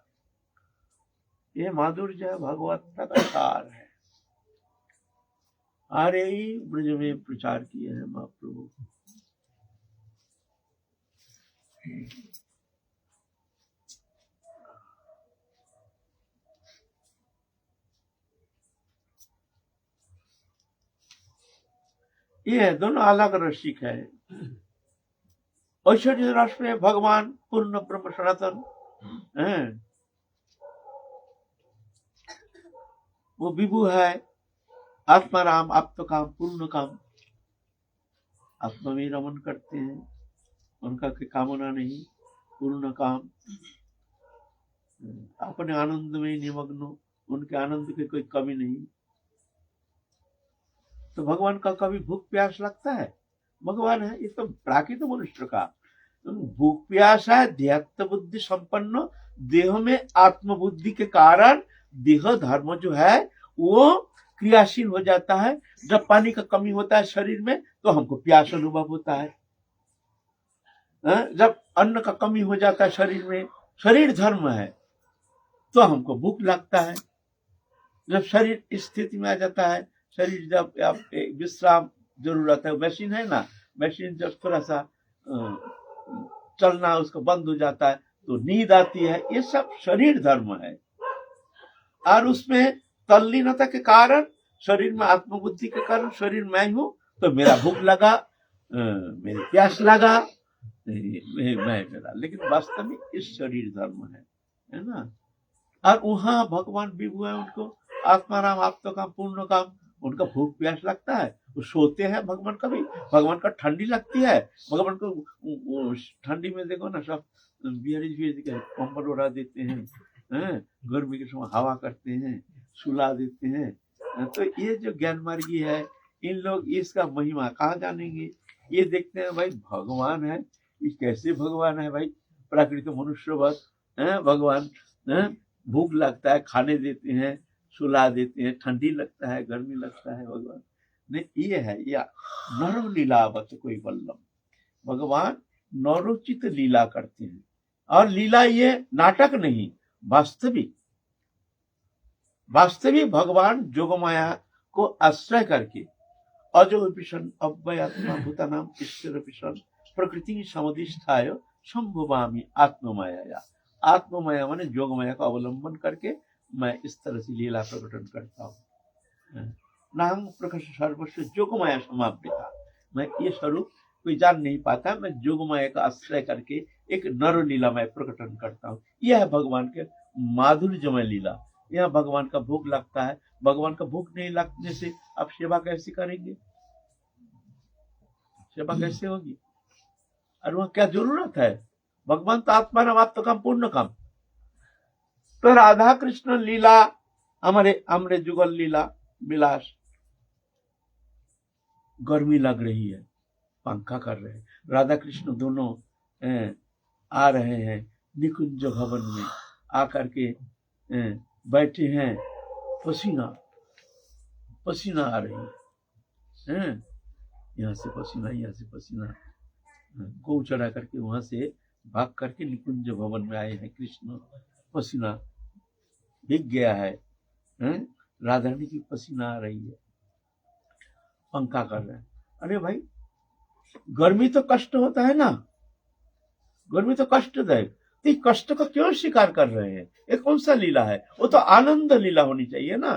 ये माधुर्य भगवत का सार है, आरे ही ब्रज में प्रचार किए हैं महाप्रभु। ये दोनों अलग रसिक है। ऐश्वर्य रस में भगवान पूर्ण ब्रह्म सनातन है, वो विभु है। आत्माराम आप्त काम पूर्ण काम, आत्मा में रमन करते हैं, उनका कोई कामना नहीं, पूर्ण काम। अपने आनंद में निमग्न, उनके आनंद की कोई कमी नहीं। तो भगवान का कभी भूख प्यास लगता है? भगवान है, ये तो प्राकृत मनुष्य का भूख प्यास है। ध्यात्म बुद्धि संपन्न, देह में आत्मबुद्धि के कारण देह धर्म जो है वो क्रियाशील हो जाता है। जब पानी का कमी होता है शरीर में तो हमको प्यास अनुभव होता है। जब अन्न का कमी हो जाता है शरीर में, शरीर धर्म है, तो हमको भूख लगता है। जब शरीर इस स्थिति में आ जाता है, शरीर जब विश्राम जरूरत है, मशीन है ना, मशीन जब थोड़ा सा चलना उसको बंद हो जाता है तो नींद आती है। ये सब शरीर धर्म है। और उसमें तल्लीनता के कारण, शरीर में आत्मबुद्धि के कारण, शरीर मैं हूं तो मेरा भूख लगा, मेरी प्यास लगा, मैं मेरा। लेकिन वास्तव में इस शरीर धर्म है ना। और वहां भगवान विभु है, उनको आत्माराम आप्त काम पूर्ण काम, उनका भूख प्यास लगता है, वो सोते हैं। भगवान का भी, भगवान का ठंडी लगती है, भगवान को ठंडी में देखो ना, सब बिहारी कंबल उड़ा देते हैं, गर्मी के समय हवा करते हैं, सुला देते हैं। तो ये जो ज्ञान मार्गी है, इन लोग इसका महिमा कहाँ जानेंगे? ये देखते हैं भाई भगवान है, ये कैसे भगवान है भाई, प्राकृतिक मनुष्य बस भगवान। भूख लगता है खाने देते हैं, सुला देते हैं, ठंडी लगता है, गर्मी लगता है, भगवान नहीं। ये है या नरो लीलावत कोई बल्लम, भगवान नरोचित लीला करते हैं। और लीला ये नाटक नहीं, वास्तविक वास्तविक भगवान जोगमाया को आश्रय करके अजो विषण अव्ययात्मा भूतानाम ईश्वर विषण प्रकृति समुदिष्ठाय संभवामी आत्ममाया। आत्ममाया माने जोगमाया का अवलंबन करके मैं इस तरह से लीला प्रकटन करता हूँ। नाम प्रकाश सर्वस्व जोगमाया समाप्ता, मैं ये स्वरूप कोई जान नहीं पाता, मैं जोगमाया का आश्रय करके एक नर लीला मैं प्रकटन करता हूँ। यह है भगवान के माधुर्यमय लीला। यह भगवान का भूख लगता है, भगवान का भूख नहीं लगने से आप सेवा कैसे करेंगे? सेवा कैसे होगी? और वह क्या जरूरत है? भगवान तो आत्मा नाम आप तो काम पूर्ण काम। तो राधा कृष्ण लीला, हमारे जुगल लीला विलास, गर्मी लग रही है, पंखा कर रहे हैं, राधा कृष्ण दोनों आ रहे हैं निकुंज भवन में, आकर के बैठे हैं, पसीना पसीना आ रही है, यहाँ से पसीना, यहाँ से पसीना, गौ चढ़ा करके वहां से भाग करके निकुंज भवन में आए हैं कृष्ण। पसीना भीग गया है, राधा रानी की पसीना आ रही है, पंखा कर रहे हैं। अरे भाई गर्मी तो कष्ट होता है ना, गर्मी तो कष्टदायक। तो कष्ट को क्यों स्वीकार कर रहे हैं? ये कौन सा लीला है? वो तो आनंद लीला होनी चाहिए ना।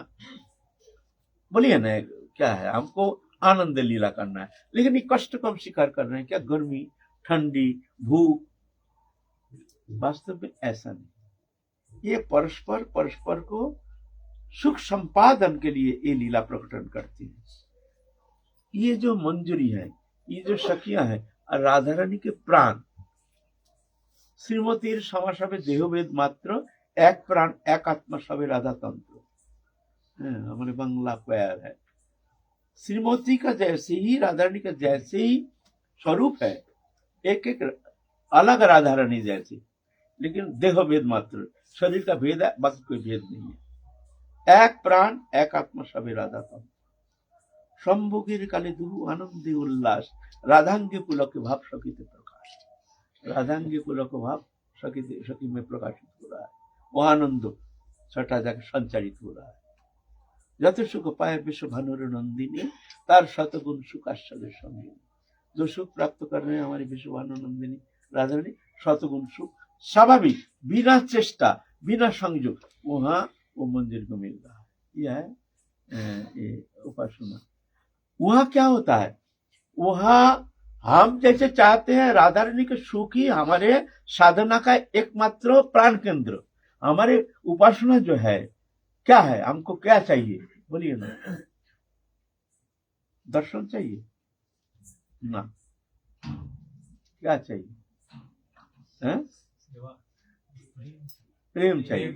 बोलिए ना, क्या है? हमको आनंद लीला करना है, लेकिन ये कष्ट को हम स्वीकार कर रहे हैं क्या? गर्मी, ठंडी, भूख। वास्तव में ऐसा नहीं। ये परस्पर परस्पर को सुख संपादन के लिए ये लीला प्रकटन करती है। ये जो मंजूरी है, ये जो सखियां है, राधा रानी के प्राण। श्रीमतीर समा सबे देहभेद मात्र, एक प्राण एक आत्मा सबे राधा तंत्र। हमारे बांग्ला प्यार है। श्रीमती का जैसे ही, राधा रानी का जैसे ही स्वरूप है, एक एक अलग राधा रानी जैसे, लेकिन देह भेद मात्र, शरीर का भेद है, बाकी कोई भेद नहीं है। एक प्राण एक आत्मा सबे राधा तंत्र। সম্ভোগের কালে দুহু আনন্দে উল্লাস, राधांगे पुलक भाव सखीते प्रकाश। राधांगे पुलक भाव सखी में प्रकाशित हो रहा है। वो आनंद छठा जाके संचारित हो रहा है। যত সুখ পায় विश्व भानुर नंदिनी, तार शतगुण सुख आश्चर्य संगी। जो सुख प्राप्त कर रहे हैं हमारी विश्व भानु नंदिनी राधा रानी, शतगुण सुख स्वाभाविक, बिना चेष्टा, बिना संयोग, वहां वो मंदिर को मिल रहा है। यह है उपासना। वहां क्या होता है? वहां हम जैसे चाहते हैं, राधा रानी के सुख ही हमारे साधना का एकमात्र प्राण केंद्र। हमारे उपासना जो है क्या है? हमको क्या चाहिए? बोलिए ना। दर्शन चाहिए ना? क्या चाहिए? है? प्रेम चाहिए।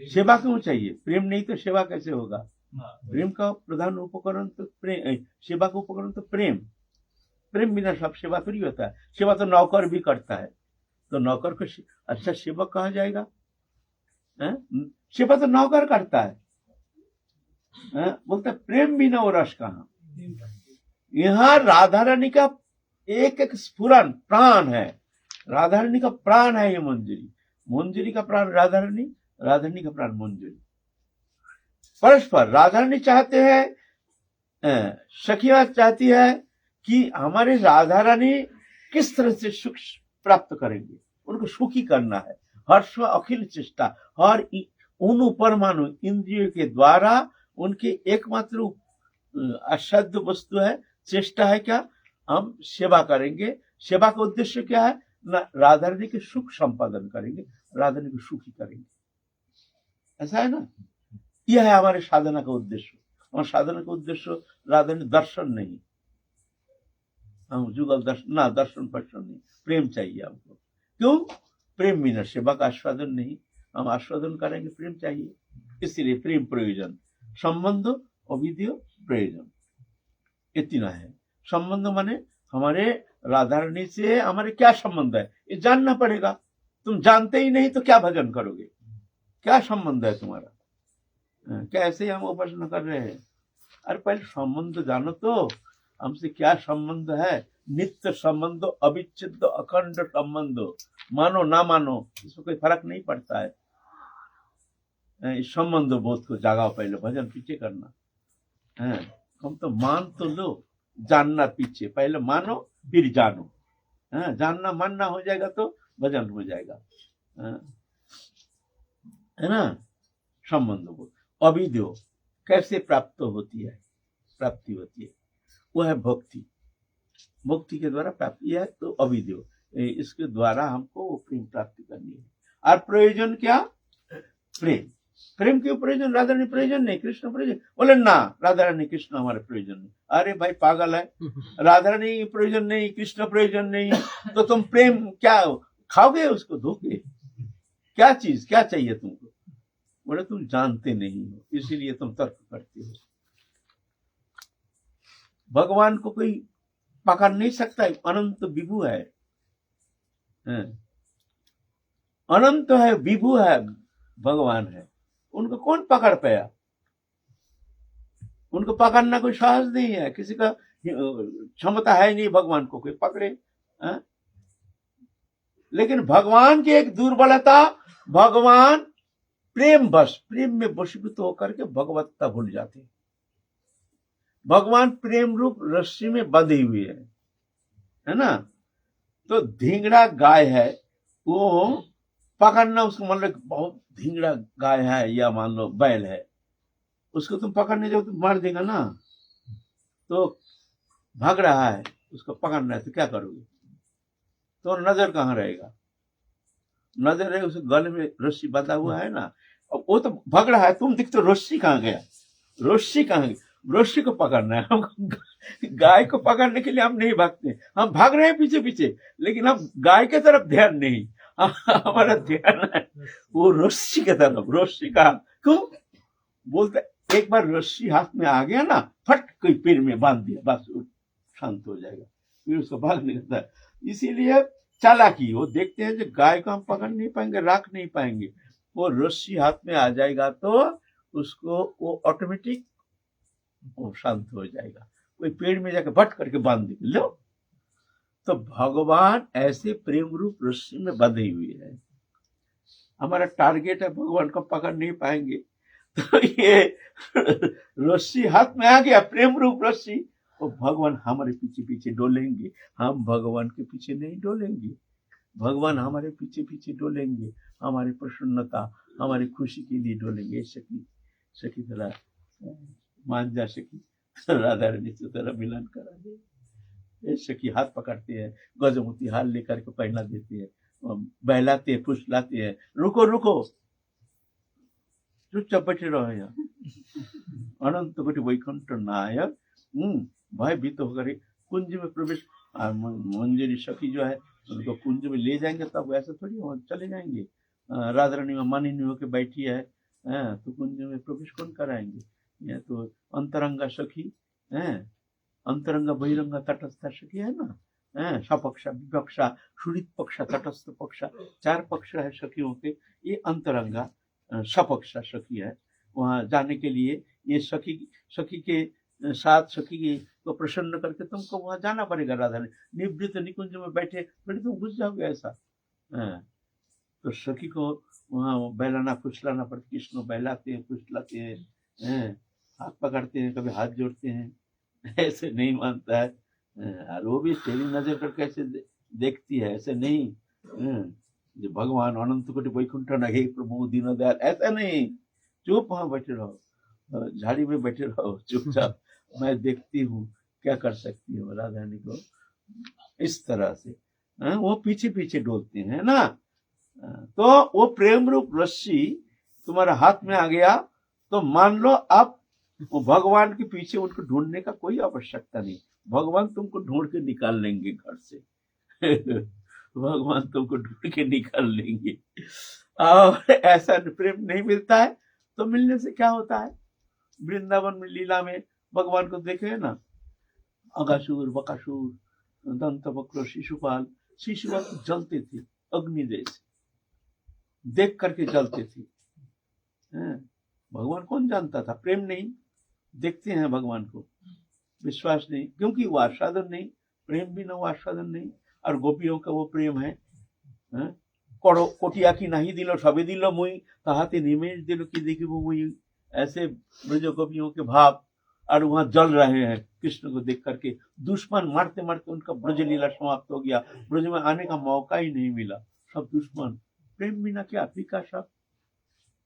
सेवा क्यों चाहिए? प्रेम नहीं तो सेवा कैसे होगा? प्रेम का प्रधान उपकरण तो प्रेम, सेवा का उपकरण तो प्रेम। प्रेम बिना सब सेवा थोड़ी होता है। सेवा तो नौकर भी करता है, तो नौकर को अच्छा सेवक कहा जाएगा? सेवा तो नौकर करता है। बोलता है प्रेम बिना वो रस कहाँ। यहाँ राधा रानी का एक एक स्फुरन प्राण है। राधा रानी का प्राण है ये मंजरी। मंजरी का प्राण राधा रानी, राधा रानी का प्राण मंजरी। परस्पर राधा रानी चाहते हैं, सखियां चाहती है कि हमारे राधा रानी किस तरह से सुख प्राप्त करेंगे, उनको सुखी करना है। हर्ष अखिल चेष्टा, और उन परमाणु इंद्रियों के द्वारा उनके एकमात्र असाध्य वस्तु है, चेष्टा है क्या? हम सेवा करेंगे। सेवा का उद्देश्य क्या है? ना राधा रानी के सुख संपादन करेंगे, राधा रानी को सुखी करेंगे। ऐसा है ना? यह है हमारे साधना का उद्देश्य। और साधना का उद्देश्य राधा रानी दर्शन नहीं, हम जुगल दर्शन ना, दर्शन पर्शन नहीं, प्रेम चाहिए हमको। क्यों? प्रेम बिना सेवा का आस्वादन नहीं। हम आस्वादन करेंगे, प्रेम चाहिए। इसलिए प्रेम प्रयोजन, संबंध अविधेय प्रयोजन, इतना है। संबंध माने हमारे राधा रानी से हमारे क्या संबंध है, ये जानना पड़ेगा। तुम जानते ही नहीं तो क्या भजन करोगे? क्या संबंध है तुम्हारा? क्या ऐसे ही हम उपासना कर रहे हैं? अरे पहले संबंध जानो तो, हमसे क्या संबंध है। नित्य संबंध, अविच्छिन्न अखंड संबंध, मानो ना मानो इसमें कोई फर्क नहीं पड़ता है। इस संबंध बोध को जागाओ, पहले भजन पीछे करना है। हम तो मान तो लो, जानना पीछे, पहले मानो फिर जानो। जानना मानना हो जाएगा तो भजन हो जाएगा, है ना। संबंध बोध अविद्यो कैसे प्राप्त होती है? प्राप्ति होती है, वो है भक्ति। भक्ति के द्वारा प्राप्ति है तो अविद्यो, इसके द्वारा हमको वो प्रेम प्राप्ति करनी है। और प्रयोजन क्या? प्रेम। प्रेम क्यों प्रयोजन? राधा रानी प्रयोजन नहीं, कृष्ण प्रयोजन। बोले ना, राधा रानी कृष्ण हमारे प्रयोजन नहीं। अरे भाई पागल है, राधा रानी प्रयोजन नहीं, कृष्ण प्रयोजन नहीं, तो तुम प्रेम क्या खाओगे? उसको धोके? क्या चीज, क्या चाहिए तुमको? बोले तुम जानते नहीं हो, इसीलिए तुम तर्क करते हो। भगवान को कोई पकड़ नहीं सकता, अनंत विभु है, अनंत है, विभु है, भगवान है। उनको कौन पकड़ पाया? उनको पकड़ना कोई साहस नहीं है, किसी का क्षमता है नहीं भगवान को कोई पकड़े। लेकिन भगवान की एक दुर्बलता, भगवान प्रेम बस, प्रेम में वशीभूत होकर के भगवत्ता भूल जाते हैं। भगवान प्रेम रूप रस्सी में बंधे हुए है ना। तो धिंगड़ा गाय है, वो पकड़ना, उसको मान लो बहुत धिंगड़ा गाय है या मान लो बैल है, उसको तुम पकड़ने जाओ तो मार देगा ना। तो भाग रहा है, उसको पकड़ना है तो क्या करोगे? तो नजर कहाँ रहेगा? नजर है उसे गले में रस्सी बंधा हुआ है ना, अब वो तो भाग रहा है, तुम दिखते रस्सी कहाँ गया, रस्सी कहाँ गई? रस्सी को पकड़ना है हमको। गाय को पकड़ने के लिए हम नहीं भागते, हम भाग रहे हैं पीछे पीछे, लेकिन हम गाय के तरफ ध्यान नहीं, हमारा ध्यान है वो रस्सी के तरफ। रस्सी का क्यों बोलते, एक बार रस्सी हाथ में आ गया ना, फट कोई पेड़ में बांध दिया, बस वो शांत हो जाएगा, फिर उसको भाग नहीं करता है। इसीलिए चालाकी, वो देखते हैं जो गाय को हम पकड़ नहीं पाएंगे, राख नहीं पाएंगे, वो रस्सी हाथ में आ जाएगा तो उसको वो ऑटोमेटिक वो शांत हो जाएगा, कोई पेड़ में जाकर बट करके बांध दे लो। तो भगवान ऐसे प्रेम रूप रस्सी में बंधे हुए है, हमारा टारगेट है भगवान को पकड़ नहीं पाएंगे, तो ये रस्सी हाथ में आ गया, प्रेम रूप रस्सी, तो भगवान हमारे पीछे पीछे डोलेंगे, हम भगवान के पीछे नहीं डोलेंगे, भगवान हमारे पीछे पीछे डोलेंगे, हमारी प्रसन्नता हमारी खुशी के लिए डोलेंगे। सखी सखी तरह मान जा सकी, राधा रानी से तरह मिलन करा दे। सखी हाथ पकड़ते हैं, गजमोती हाल लेकर के पहना देते हैं, बहलाते हैं, फुसलाते हैं, रुको रुको, चुपचाप बैठे रहो यहाँ, अनंत कोटि वैकुंठ नायक भय भीत होकर कुंज में प्रवेश। मंजरी सखी जो है उनको कुंज में ले जाएंगे, तब ऐसा थोड़ी चले जाएंगे, राधा रानी मानी नहीं होकर बैठी है, तो कुंज में प्रवेश कौन कराएंगे? यह तो अंतरंगा सखी है, अंतरंगा बहिरंगा तटस्थ सखी है ना, सपक्षा विपक्षा सुरित पक्षा तटस्थ पक्षा, चार पक्ष है सखियों के, ये अंतरंगा सपक्षा सखी है। वहां जाने के लिए ये सखी के साथ सखी को प्रसन्न करके तुमको वहां जाना पड़ेगा। राधा ने निवृत्त निकुंज में बैठे फिर तुम घुस जाओगे ऐसा, तो सखी को वहां बहलाना फुसलाना पड़ता, कृष्ण बहलाते हैं फुसलाते हैं, हाथ पकड़ते हैं, कभी हाथ जोड़ते हैं, ऐसे नहीं मानता है, और वो भी तेरी नजर पर कैसे देखती है, ऐसे नहीं, जो भगवान अनंत कोटि वैकुंठ हे प्रभु दीनदयाल, ऐसा नहीं, चुप वहां बैठे रहो, झाड़ी में बैठे रहो चुपचाप, मैं देखती हूँ क्या कर सकती हूँ राधा रानी को, इस तरह से वो पीछे पीछे डोलते हैं ना। तो वो प्रेम रूप रस्सी तुम्हारे हाथ में आ गया तो मान लो आप वो भगवान के पीछे उनको ढूंढने का कोई आवश्यकता नहीं, भगवान तुमको ढूंढ के निकाल लेंगे घर से। भगवान तुमको ढूंढ के निकाल लेंगे। और ऐसा प्रेम नहीं मिलता है तो मिलने से क्या होता है? वृंदावन में लीला में भगवान को देखे ना, अगासुर बकासुर दंत वक्र शिशुपाल, शिशुपाल जलते थे अग्नि जैसे, देख करके जलते थे। भगवान कौन जानता था? प्रेम नहीं, देखते हैं भगवान को, विश्वास नहीं, क्योंकि वो आस्वादन नहीं, प्रेम भी ना वो आस्वादन नहीं, और गोपियों का वो प्रेम है, कोटिया की नहीं दिलो सबे दिलो मुई कहाते निमेश दिलो की देखी वो मुई, ऐसे ब्रज गोपियों के भाव, और वहां जल रहे हैं कृष्ण को देख करके, दुश्मन मारते मारते उनका ब्रज लीला समाप्त हो गया, ब्रज में आने का मौका ही नहीं मिला, सब दुश्मन, प्रेम बिना क्या फीका सब।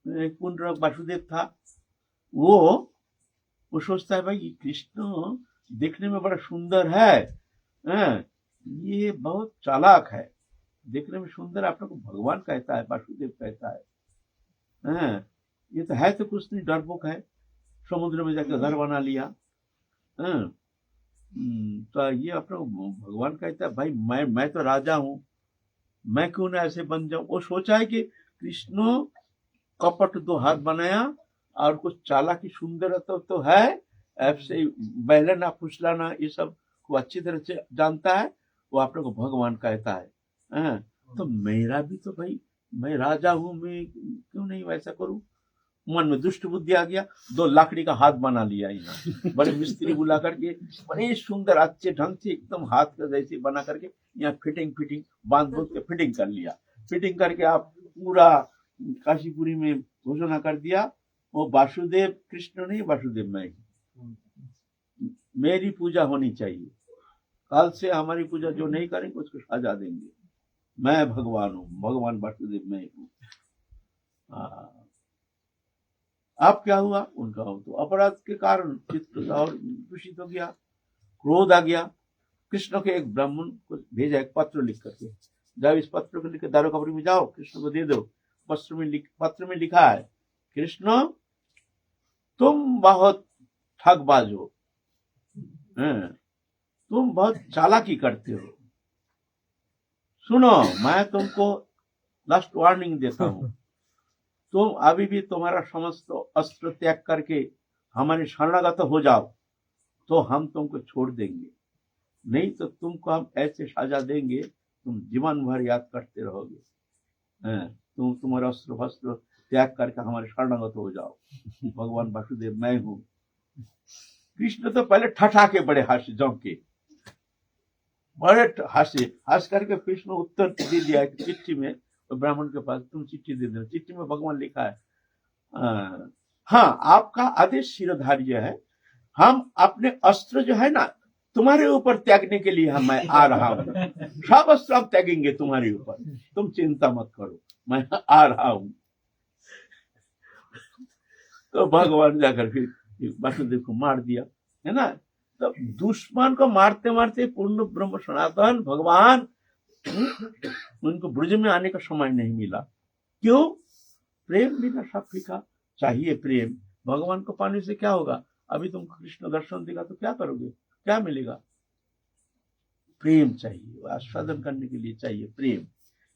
एक पुण्य वासुदेव था, वो सोचता है भाई कृष्ण देखने में बड़ा सुंदर है, ये बहुत चालाक है, देखने में सुंदर, आप लोग को भगवान कहता है, वासुदेव कहता है, ये तो कुछ नहीं, डरपोक है, समुद्र में जाकर घर बना लिया, तो ये आप लोग भगवान कहता है भाई मैं तो राजा हूं, मैं क्यों ना ऐसे बन जाऊं। वो सोचा है कि कृष्ण कपट दो हाथ बनाया और कुछ चालाकी सुंदर तो है, ऐसे बहलाना फुसलाना ये सब वो अच्छी तरह से जानता है, वो आप लोग को भगवान कहता है, तो मेरा भी तो भाई मैं राजा हूं, मैं क्यों नहीं वैसा करूं। मन में दुष्ट बुद्धि आ गया, 2 लाकड़ी का हाथ बना लिया, यहाँ बड़े मिस्त्री बुला करके बड़े सुंदर अच्छे ढंग से एकदम हाथ का जैसे बना करके यहाँ फिटिंग बांध बोल के फिटिंग कर लिया, फिटिंग करके आप पूरा काशीपुरी में घोषणा कर दिया, वो वासुदेव कृष्ण नहीं, वासुदेव मैं ही, मेरी पूजा होनी चाहिए, कल से हमारी पूजा जो नहीं करेंगे उसको सजा देंगे, मैं भगवान हूँ, भगवान वासुदेव मैं हूँ। अब क्या हुआ उनका, तो अपराध के कारण चित्त और दूषित हो गया, क्रोध आ गया। कृष्ण के एक ब्राह्मण को भेजा, एक पत्र लिख करके, जाओ इस पत्र को लिखकर द्वारकापुरी में जाओ, कृष्ण को दे दो। पत्र में लिखा है, कृष्ण तुम बहुत ठगबाज हो, तुम बहुत चालाकी करते हो, सुनो मैं तुमको लास्ट वार्निंग देता हूं, तुम अभी भी तुम्हारा समस्त अस्त्र त्याग करके हमारे शरणागत हो जाओ तो हम तुमको छोड़ देंगे, नहीं तो तुमको हम ऐसे सजा देंगे तुम जीवन भर याद करते रहोगे। तुम तुम्हारा अस्त्र वस्त्र त्याग करके हमारे शरणागत हो जाओ, भगवान वासुदेव मैं हूँ। कृष्ण तो पहले ठठा के बड़े हंसे, जम के बड़े हंसे, हंस करके कृष्ण उत्तर दे दिया चिट्ठी में, तो ब्राह्मण के पास तुम चिट्ठी दे देना, चिट्ठी में भगवान लिखा है, हाँ आपका आदेश शिरोधार्य है, हम अपने अस्त्र जो है ना तुम्हारे ऊपर त्यागने के लिए मैं आ रहा हूँ, सब अस्त्र हम त्यागेंगे तुम्हारे ऊपर, तुम चिंता मत करो, मैं आ रहा हूँ। तो भगवान जाकर फिर वासुदेव को मार दिया, है ना। तो दुश्मन को मारते मारते पूर्ण ब्रह्म सनातन भगवान उनको ब्रज में आने का समय नहीं मिला। क्यों? प्रेम बिना सब फीका, चाहिए प्रेम। भगवान को पाने से क्या होगा? अभी तुम कृष्ण दर्शन देगा तो क्या करोगे, क्या मिलेगा? प्रेम चाहिए, आस्वादन करने के लिए चाहिए प्रेम।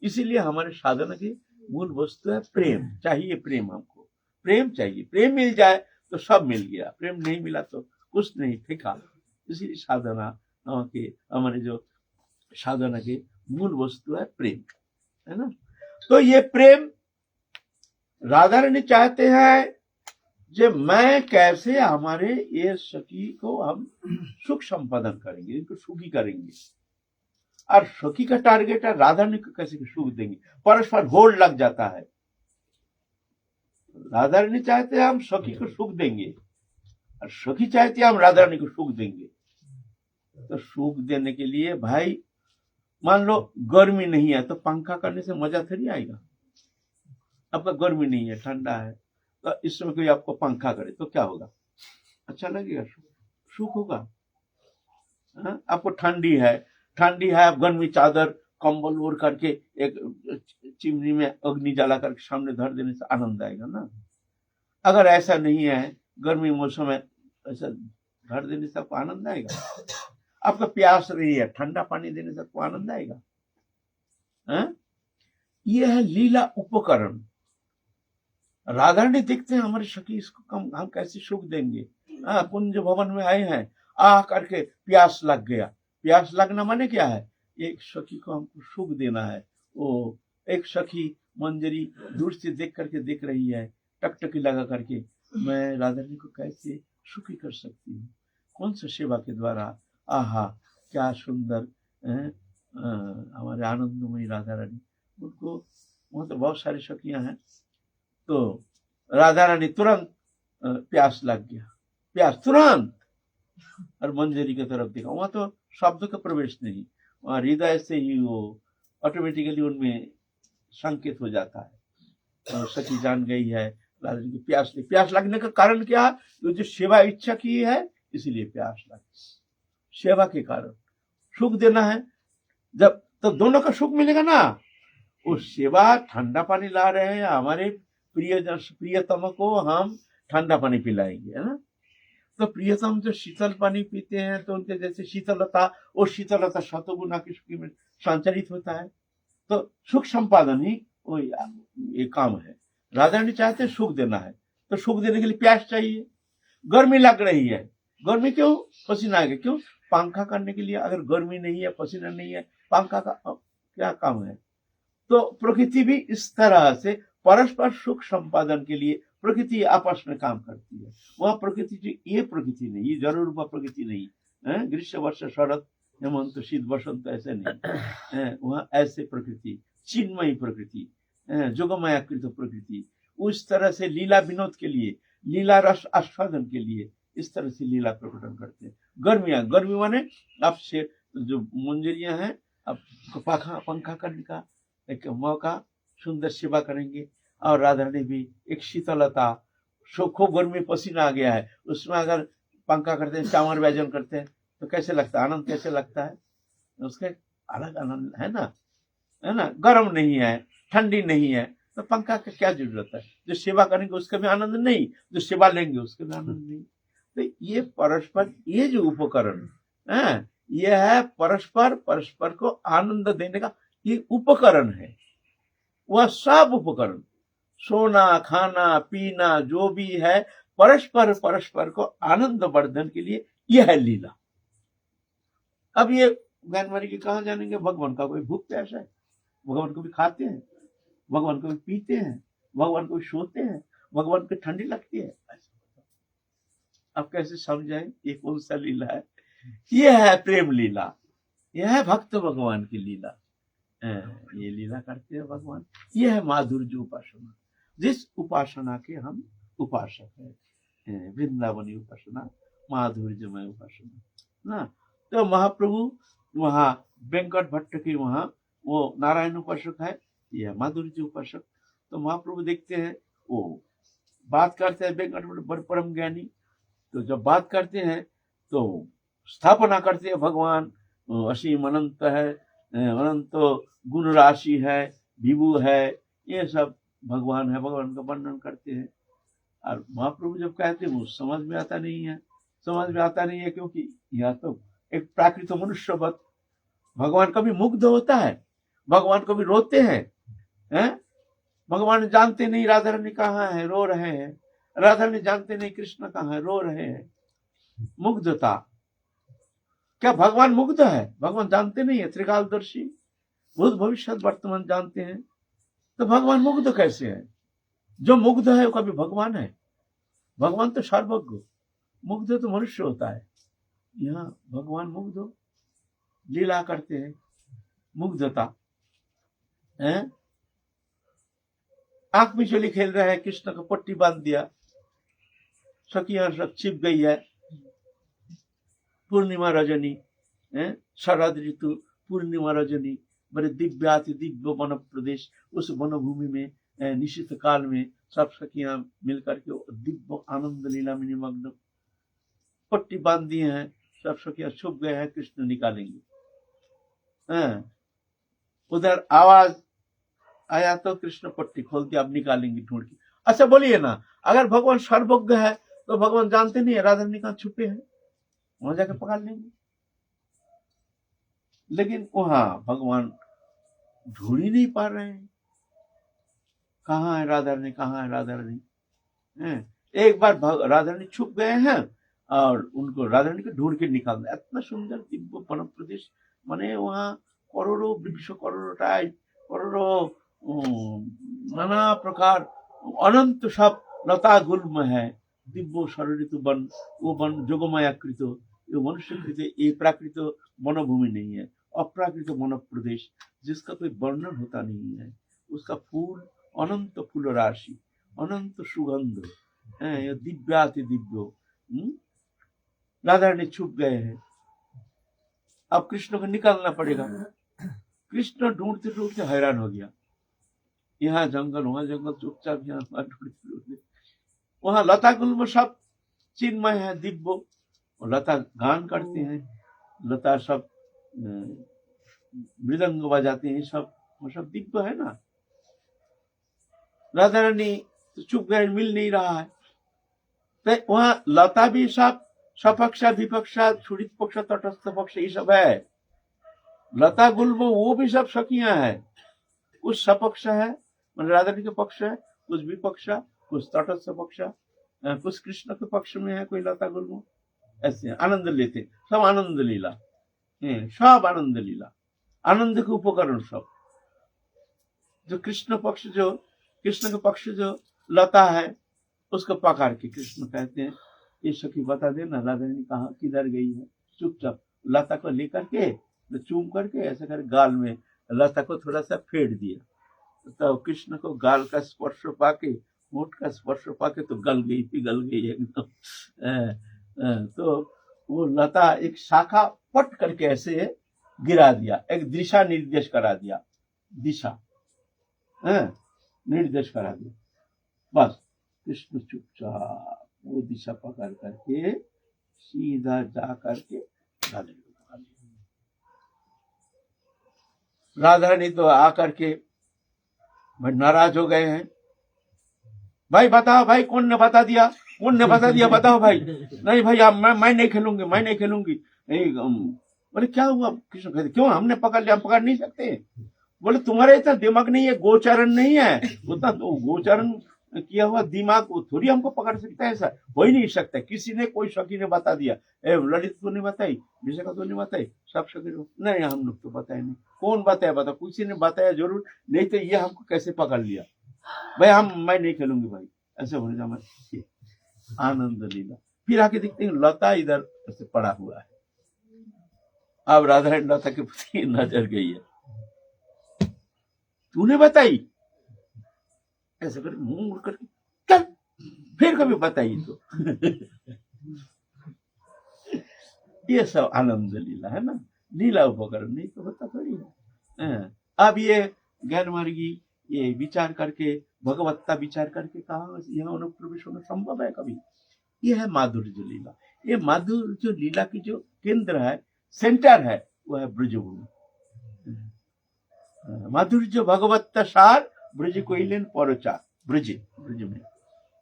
इसीलिए हमारे साधना की मूल वस्तु है प्रेम, चाहिए प्रेम, हमको प्रेम चाहिए। प्रेम मिल जाए तो सब मिल गया, प्रेम नहीं मिला तो कुछ नहीं, फीका। इसीलिए साधना के हमारे जो साधना की मूल वस्तु है प्रेम, है ना। तो ये प्रेम राधा रानी चाहते हैं जब मैं कैसे हमारे ये सखी को हम सुख संपादन करेंगे, इनको सुखी करेंगे। और सखी का टारगेट है राधा रानी को कैसे सुख देंगे, परस्पर होड़ लग जाता है। राधा रानी चाहते हैं हम सखी को सुख देंगे और सखी चाहती है हम राधा रानी को सुख देंगे। तो सुख देने के लिए भाई, मान लो गर्मी नहीं है तो पंखा करने से मजा थोड़ी आएगा। आपका गर्मी नहीं है, ठंडा है, तो इसमें कोई आपको पंखा करे तो क्या होगा? अच्छा लगेगा, सुख होगा। आपको ठंडी है, आप गर्मी चादर कंबल ओढ़ करके एक चिमनी में अग्नि जला करके सामने धर देने से आनंद आएगा ना। अगर ऐसा नहीं है, गर्मी मौसम में ऐसा धर देने से आपको आनंद आएगा? आपको प्यास रही है, ठंडा पानी देने से आपको आनंद आएगा? यह है लीला उपकरण। राधा रानी देखते हैं हमारे सखी, इसको हम कैसे सुख देंगे। कुंज भवन में आए हैं, आ करके प्यास लग गया। प्यास लगना माने क्या है? एक सखी को हमको सुख देना है। वो एक सखी मंजरी दूर से देख करके देख रही है, टकटकी लगा करके, मैं राधा रानी को कैसे सुखी कर सकती हूँ, कौन सा सेवा के द्वारा। आहा क्या सुंदर हमारे आनंदमयी राधा रानी। उनको वहां तो बहुत सारी सखियां हैं। तो राधा रानी तुरंत प्यास लग गया, प्यास तुरंत, और मंजरी की तरफ देखा। वहां तो शब्द का प्रवेश नहीं, वहां हृदय से ही वो ऑटोमेटिकली उनमें संकेत हो जाता है। तो सखी जान गई है राधा रानी की प्यास नहीं। प्यास लगने का कारण क्या? तो जो सेवा इच्छा की है इसीलिए प्यास लगी, सेवा के कारण सुख देना है। जब तो दोनों का सुख मिलेगा ना। वो सेवा ठंडा पानी ला रहे हैं, हमारे प्रियतम को हम ठंडा पानी पिलाएंगे, है ना। तो प्रियतम जो शीतल पानी पीते हैं तो उनके जैसे शीतलता, वो शीतलता शतगुना की सुखी में संचरित होता है। तो सुख संपादन ही वो ये काम है। राधा रानी चाहते सुख देना है, तो सुख देने के लिए प्यास चाहिए। गर्मी लग रही है, गर्मी क्यों? पसीना आएगा, क्यों? पंखा करने के लिए। अगर गर्मी नहीं है, पसीना नहीं है, पंखा का क्या काम है? तो प्रकृति भी इस तरह से परस्पर सुख संपादन के लिए प्रकृति आपस में काम करती है। वह प्रकृति, ये प्रकृति नहीं, ये जरूर वह प्रकृति नहीं है। ग्रीष्म वर्ष शरद हेमंत शीत बसंत ऐसे नहीं, वह ऐसे प्रकृति, चिन्मयी प्रकृति, जोगमयाकृत प्रकृति। उस तरह से लीला विनोद के लिए, लीला रस आस्वादन के लिए इस तरह से लीला प्रकटन करते हैं। गर्मी माने आपसे जो मंजरियां हैं अब पंखा पंखा करने का एक मौका, सुंदर सेवा करेंगे। और राधा रानी भी एक शीतलता, खूब गर्मी, पसीना आ गया है, उसमें अगर पंखा करते हैं, चामर व्यजन करते हैं तो कैसे लगता है, आनंद कैसे लगता है, उसका एक अलग आनंद है ना। गर्म नहीं है, ठंडी नहीं है, तो पंखा का क्या जरूरत है। जो सेवा करेंगे उसका भी आनंद नहीं, जो सेवा लेंगे उसका भी आनंद नहीं। तो ये परस्पर, ये जो उपकरण है, ये है परस्पर परस्पर को आनंद देने का ये उपकरण है। वह सब उपकरण, सोना, खाना, पीना, जो भी है, परस्पर परस्पर को आनंद वर्धन के लिए यह है लीला। अब ये ज्ञानवारी की कहाँ जानेंगे, भगवान का कोई भूख प्यासा है, भगवान को भी खाते हैं, भगवान को भी पीते हैं, भगवान को भी सोते हैं, भगवान को ठंडी लगती है। अब कैसे समझाएं ये कौन सा लीला है। यह है प्रेम लीला, यह है भक्त भगवान की लीला। ये लीला करते हैं भगवान। यह है माधुर्य उपासना, जिस उपासना के हम उपासक है, वृंदावनी उपासना, माधुर्यमय उपासना ना। तो महाप्रभु वहाँ वेंकट भट्ट की वहाँ वो नारायण उपासक है, यह माधुर्य उपासक। तो महाप्रभु देखते हैं वो बात करते हैं, वेंकट भट्ट बड़े परम ज्ञानी, तो जब बात करते हैं तो स्थापना करते हैं भगवान असीम अनंत है, अनंत गुण राशि है, विभु है, ये सब भगवान है, भगवान का वर्णन करते हैं। और महाप्रभु जब कहते हैं वो समझ में आता नहीं है, क्योंकि यह तो एक प्राकृत मनुष्यवत, भगवान कभी मुग्ध होता है, भगवान कभी रोते हैं, भगवान जानते नहीं राधा रानी कहाँ है, रो रहे हैं, राधा रानी जानते नहीं कृष्ण कहाँ है, रो रहे हैं। मुग्धता, क्या भगवान मुग्ध है? भगवान जानते नहीं है, त्रिकालदर्शी, भूत भविष्य वर्तमान जानते हैं, तो भगवान मुग्ध कैसे है? जो मुग्ध है वो कभी भगवान है? भगवान तो सर्वज्ञ, मुग्ध तो मनुष्य होता है। यहाँ भगवान मुग्ध हो, लीला करते हैं, मुग्धता है। आंख में चली खेल रहे हैं, कृष्ण का पट्टी बांध दिया, सखियां सब छिप गई है। पूर्णिमा रजनी, शरद ऋतु, पूर्णिमा रजनी, बड़े दिव्याति दिव्य वन प्रदेश, उस वनभूमि में निश्चित काल में सब सखियां मिलकर के दिव्य आनंद लीला में निमग्न, पट्टी बांध दिए हैं, सब सखियां छुप गए हैं, कृष्ण निकालेंगे। उधर आवाज आया तो कृष्ण पट्टी खोल दिया, अब निकालेंगे ढूंढ के। अच्छा बोलिए ना, अगर भगवान सर्वज्ञ है तो भगवान जानते नहीं है राधा रानी कहाँ छुपे हैं, वहां जाके पकड़ लेंगे। लेकिन वहां भगवान ढूंढ ही नहीं पा रहे हैं, कहाँ है राधा रानी, कहाँ है राधा रानी। एक बार राधा रानी छुप गए हैं और उनको राधा रानी को ढूंढ के निकाल दिया। इतना सुंदर दिव्य वन प्रदेश, माने वहाँ करोड़ों वृक्ष, करोड़ों टाइप, करोड़ों नाना प्रकार अनंत सब लता गुल्म है, दिव्य सरलित वन, वो वन जोगमायाकृत, ये मनुष्यकृत, ये प्राकृत वनभूमि नहीं है, अप्राकृत वन प्रदेश जिसका कोई वर्णन होता नहीं है। उसका फूल अनंत फूल राशि, अनंत सुगंध है, दिव्याति दिव्य। राधा रानी छुप गए हैं, अब कृष्ण को निकालना पड़ेगा। कृष्ण ढूंढते ढूंढते हैरान हो गया, यहाँ जंगल वहां जंगल, चुपचाप यहाँ ढूंढते ढूंढते, वहां लता गुल्म सब चिन्मय है, दिव्य, और लता गान करते हैं, लता सब मृदंग बजाते हैं, सब वो सब दिव्य है ना। राधा रानी तो चुप गए, मिल नहीं रहा है, तो वहां लता भी सब सपक्षा विपक्षा क्षुरित पक्ष तटस्थ पक्ष ये सब है। लता गुल्म वो भी सब सखियां है, कुछ सपक्ष है मतलब राधा रानी के पक्ष है, कुछ विपक्ष, कुछ तटस्थ पक्ष, कुछ कृष्ण के पक्ष में है, कोई लता गुल्म, ऐसे आनंद लेते, सब आनंद लीला, सब आनंद लीला, आनंद के उपकरण सब। जो कृष्ण के पक्ष जो लता है उसको पकड़ के कृष्ण कहते हैं, ये सखी बता देना राधा रानी कहाँ किधर गई है। चुपचाप लता को लेकर के चूम करके ऐसे कर गाल में लता को थोड़ा सा फेंट दिया, तो कृष्ण को गाल का स्पर्श पाके, होंठ का स्पर्श पाके तो गल गई, पिघल गई एकदम। तो वो लता एक शाखा पट करके ऐसे गिरा दिया, एक दिशा निर्देश करा दिया, दिशा निर्देश करा दिया। बस कृष्ण चुपचाप वो दिशा पकड़ करके सीधा जा करके राधा को पकड़ लिया। राधा रानी तो आकर के नाराज हो गए हैं, भाई बताओ भाई कौन ने बता दिया, कौन ने बता दिया, बताओ भाई। नहीं भाई आप मैं नहीं खेलूंगी, मैं नहीं खेलूंगी। नहीं बोले क्या हुआ, कृष्ण कहते क्यों हमने पकड़ लिया, हम पकड़ नहीं सकते। बोले तुम्हारे इतना दिमाग नहीं है, गोचरण नहीं है, उतना तो गोचरण किया हुआ दिमाग वो थोड़ी हमको पकड़ सकता है, ऐसा हो ही नहीं सकता। किसी ने कोई सखी ने बता दिया, ललित को नहीं बताई, विशाखा को नहीं बताई, सब सखी नहीं, हम लोग तो बताए नहीं। कौन बताया, बता, किसी ने बताया जरूर, नहीं तो ये हमको कैसे पकड़ लिया भाई, मैं नहीं खेलूंगी भाई, ऐसे होने का मैं आनंद लीला। फिर आके देखते हैं लता इधर ऐसे पड़ा हुआ है। अब राधा रानी लता के प्रति नजर गई है, तूने बताई, ऐसे कर मुंह मुड़ करके चल, फिर कभी बताइए तो। ये सब आनंद लीला है ना, लीला उपकरण नहीं तो होता थोड़ी है। अब ये ज्ञान मार्गी ये विचार करके भगवत्ता विचार करके कहा यहाँ अनुप्रवेश होना संभव है कभी। ये है माधुर्य लीला। ये माधुर्य लीला की जो केंद्र है, सेंटर है, वो है ब्रजभूमि। माधुर्य भगवत्ता सार ब्रज कोइलेन परोचार, ब्रज में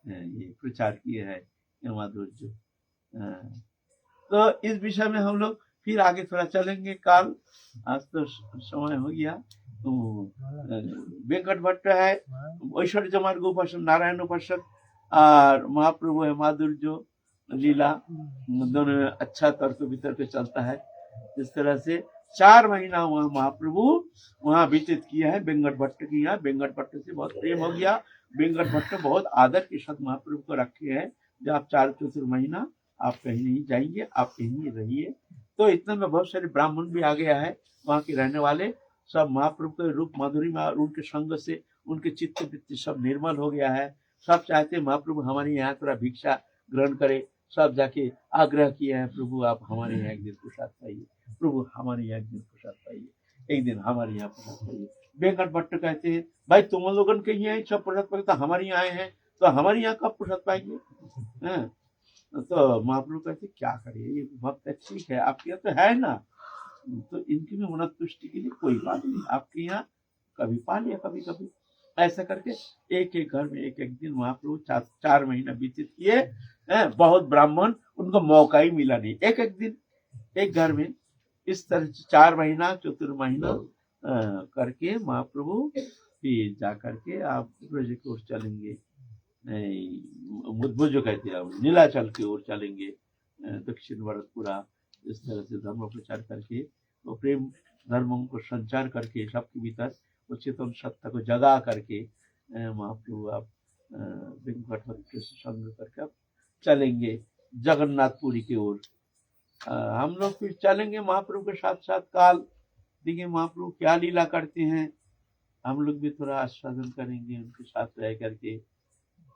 ये प्रचार किए है ये माधुर्य। तो इस विषय में हम लोग फिर आगे थोड़ा चलेंगे काल, आज तो समय हो गया। तो वेंकट भट्ट है ऐश्वर्य मार्ग उपासक, नारायण उपासक, और महाप्रभु है माधुर्य लीला, दोनों अच्छा तर्क वितर्क चलता है। इस तरह से 4 महीना वहाँ महाप्रभु वहाँ व्यतीत किया है वेंकट भट्ट की। यहाँ वेंकट भट्ट से बहुत प्रेम हो गया। वेंकट भट्ट बहुत आदर के साथ महाप्रभु को रखे हैं, जब आप 4 महीना आप कहीं नहीं जाएंगे, आप कहीं रहिए। तो इतने में बहुत सारे ब्राह्मण भी आ गया है, वहाँ के रहने वाले सब महाप्रभु के रूप माधुरी में और उनके संग से उनके चित्त वृत्ति सब निर्मल हो गया है। सब चाहते हैं महाप्रभु हमारे यहाँ थोड़ा भिक्षा ग्रहण करे। सब जाके आग्रह किए हैं, प्रभु आप हमारे यहाँ एक दिन प्रसाद पाइए, प्रभु हमारे यहाँ एक दिन प्रसाद पाइए, एक दिन हमारे यहाँ प्रसाद पाइए। वेंकट भट्ट कहते हैं भाई तुम लोगों के यहाँ सब प्रसाद पाए, तो हमारे यहाँ आए हैं, तो हमारे यहाँ कब प्रसाद पाएंगे। तो महाप्रभु कहते क्या करे, ये भक्त ठीक है, आपके यहाँ तो है ना, तो इनकी भी मन तुष्टि के लिए कोई बात नहीं, आपके यहाँ कभी पा लिया कभी कभी। ऐसा करके एक एक घर में एक एक दिन महाप्रभु 4 महीना व्यतीत किए। बहुत ब्राह्मण, उनको मौका ही मिला नहीं, एक एक दिन एक घर में। इस तरह 4 महीना 4 महीना करके महाप्रभु फिर जा करके आप ब्रज की ओर चलेंगे, जो कहते हैं नीलाचल की ओर चलेंगे, दक्षिण भरतपुरा। इस तरह से धर्म प्रचार करके वो प्रेम धर्मों को संचार करके सबके भीतर वो चेतन सत्ता को जगा करके महाप्रभु आप वेंकट भट्ट के संग करके आप चलेंगे जगन्नाथपुरी की ओर। हम लोग फिर चलेंगे महाप्रभु के साथ साथ काल, देखिए महाप्रभु क्या लीला करते हैं, हम लोग भी थोड़ा आस्वादन करेंगे उनके साथ रह करके।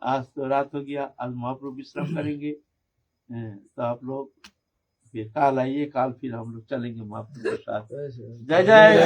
आज तो रात हो गया, आज महाप्रभु विश्राम करेंगे, तो आप लोग फिर काल आइए, काल फिर हम लोग चलेंगे महाप्रभु के साथ। जय जय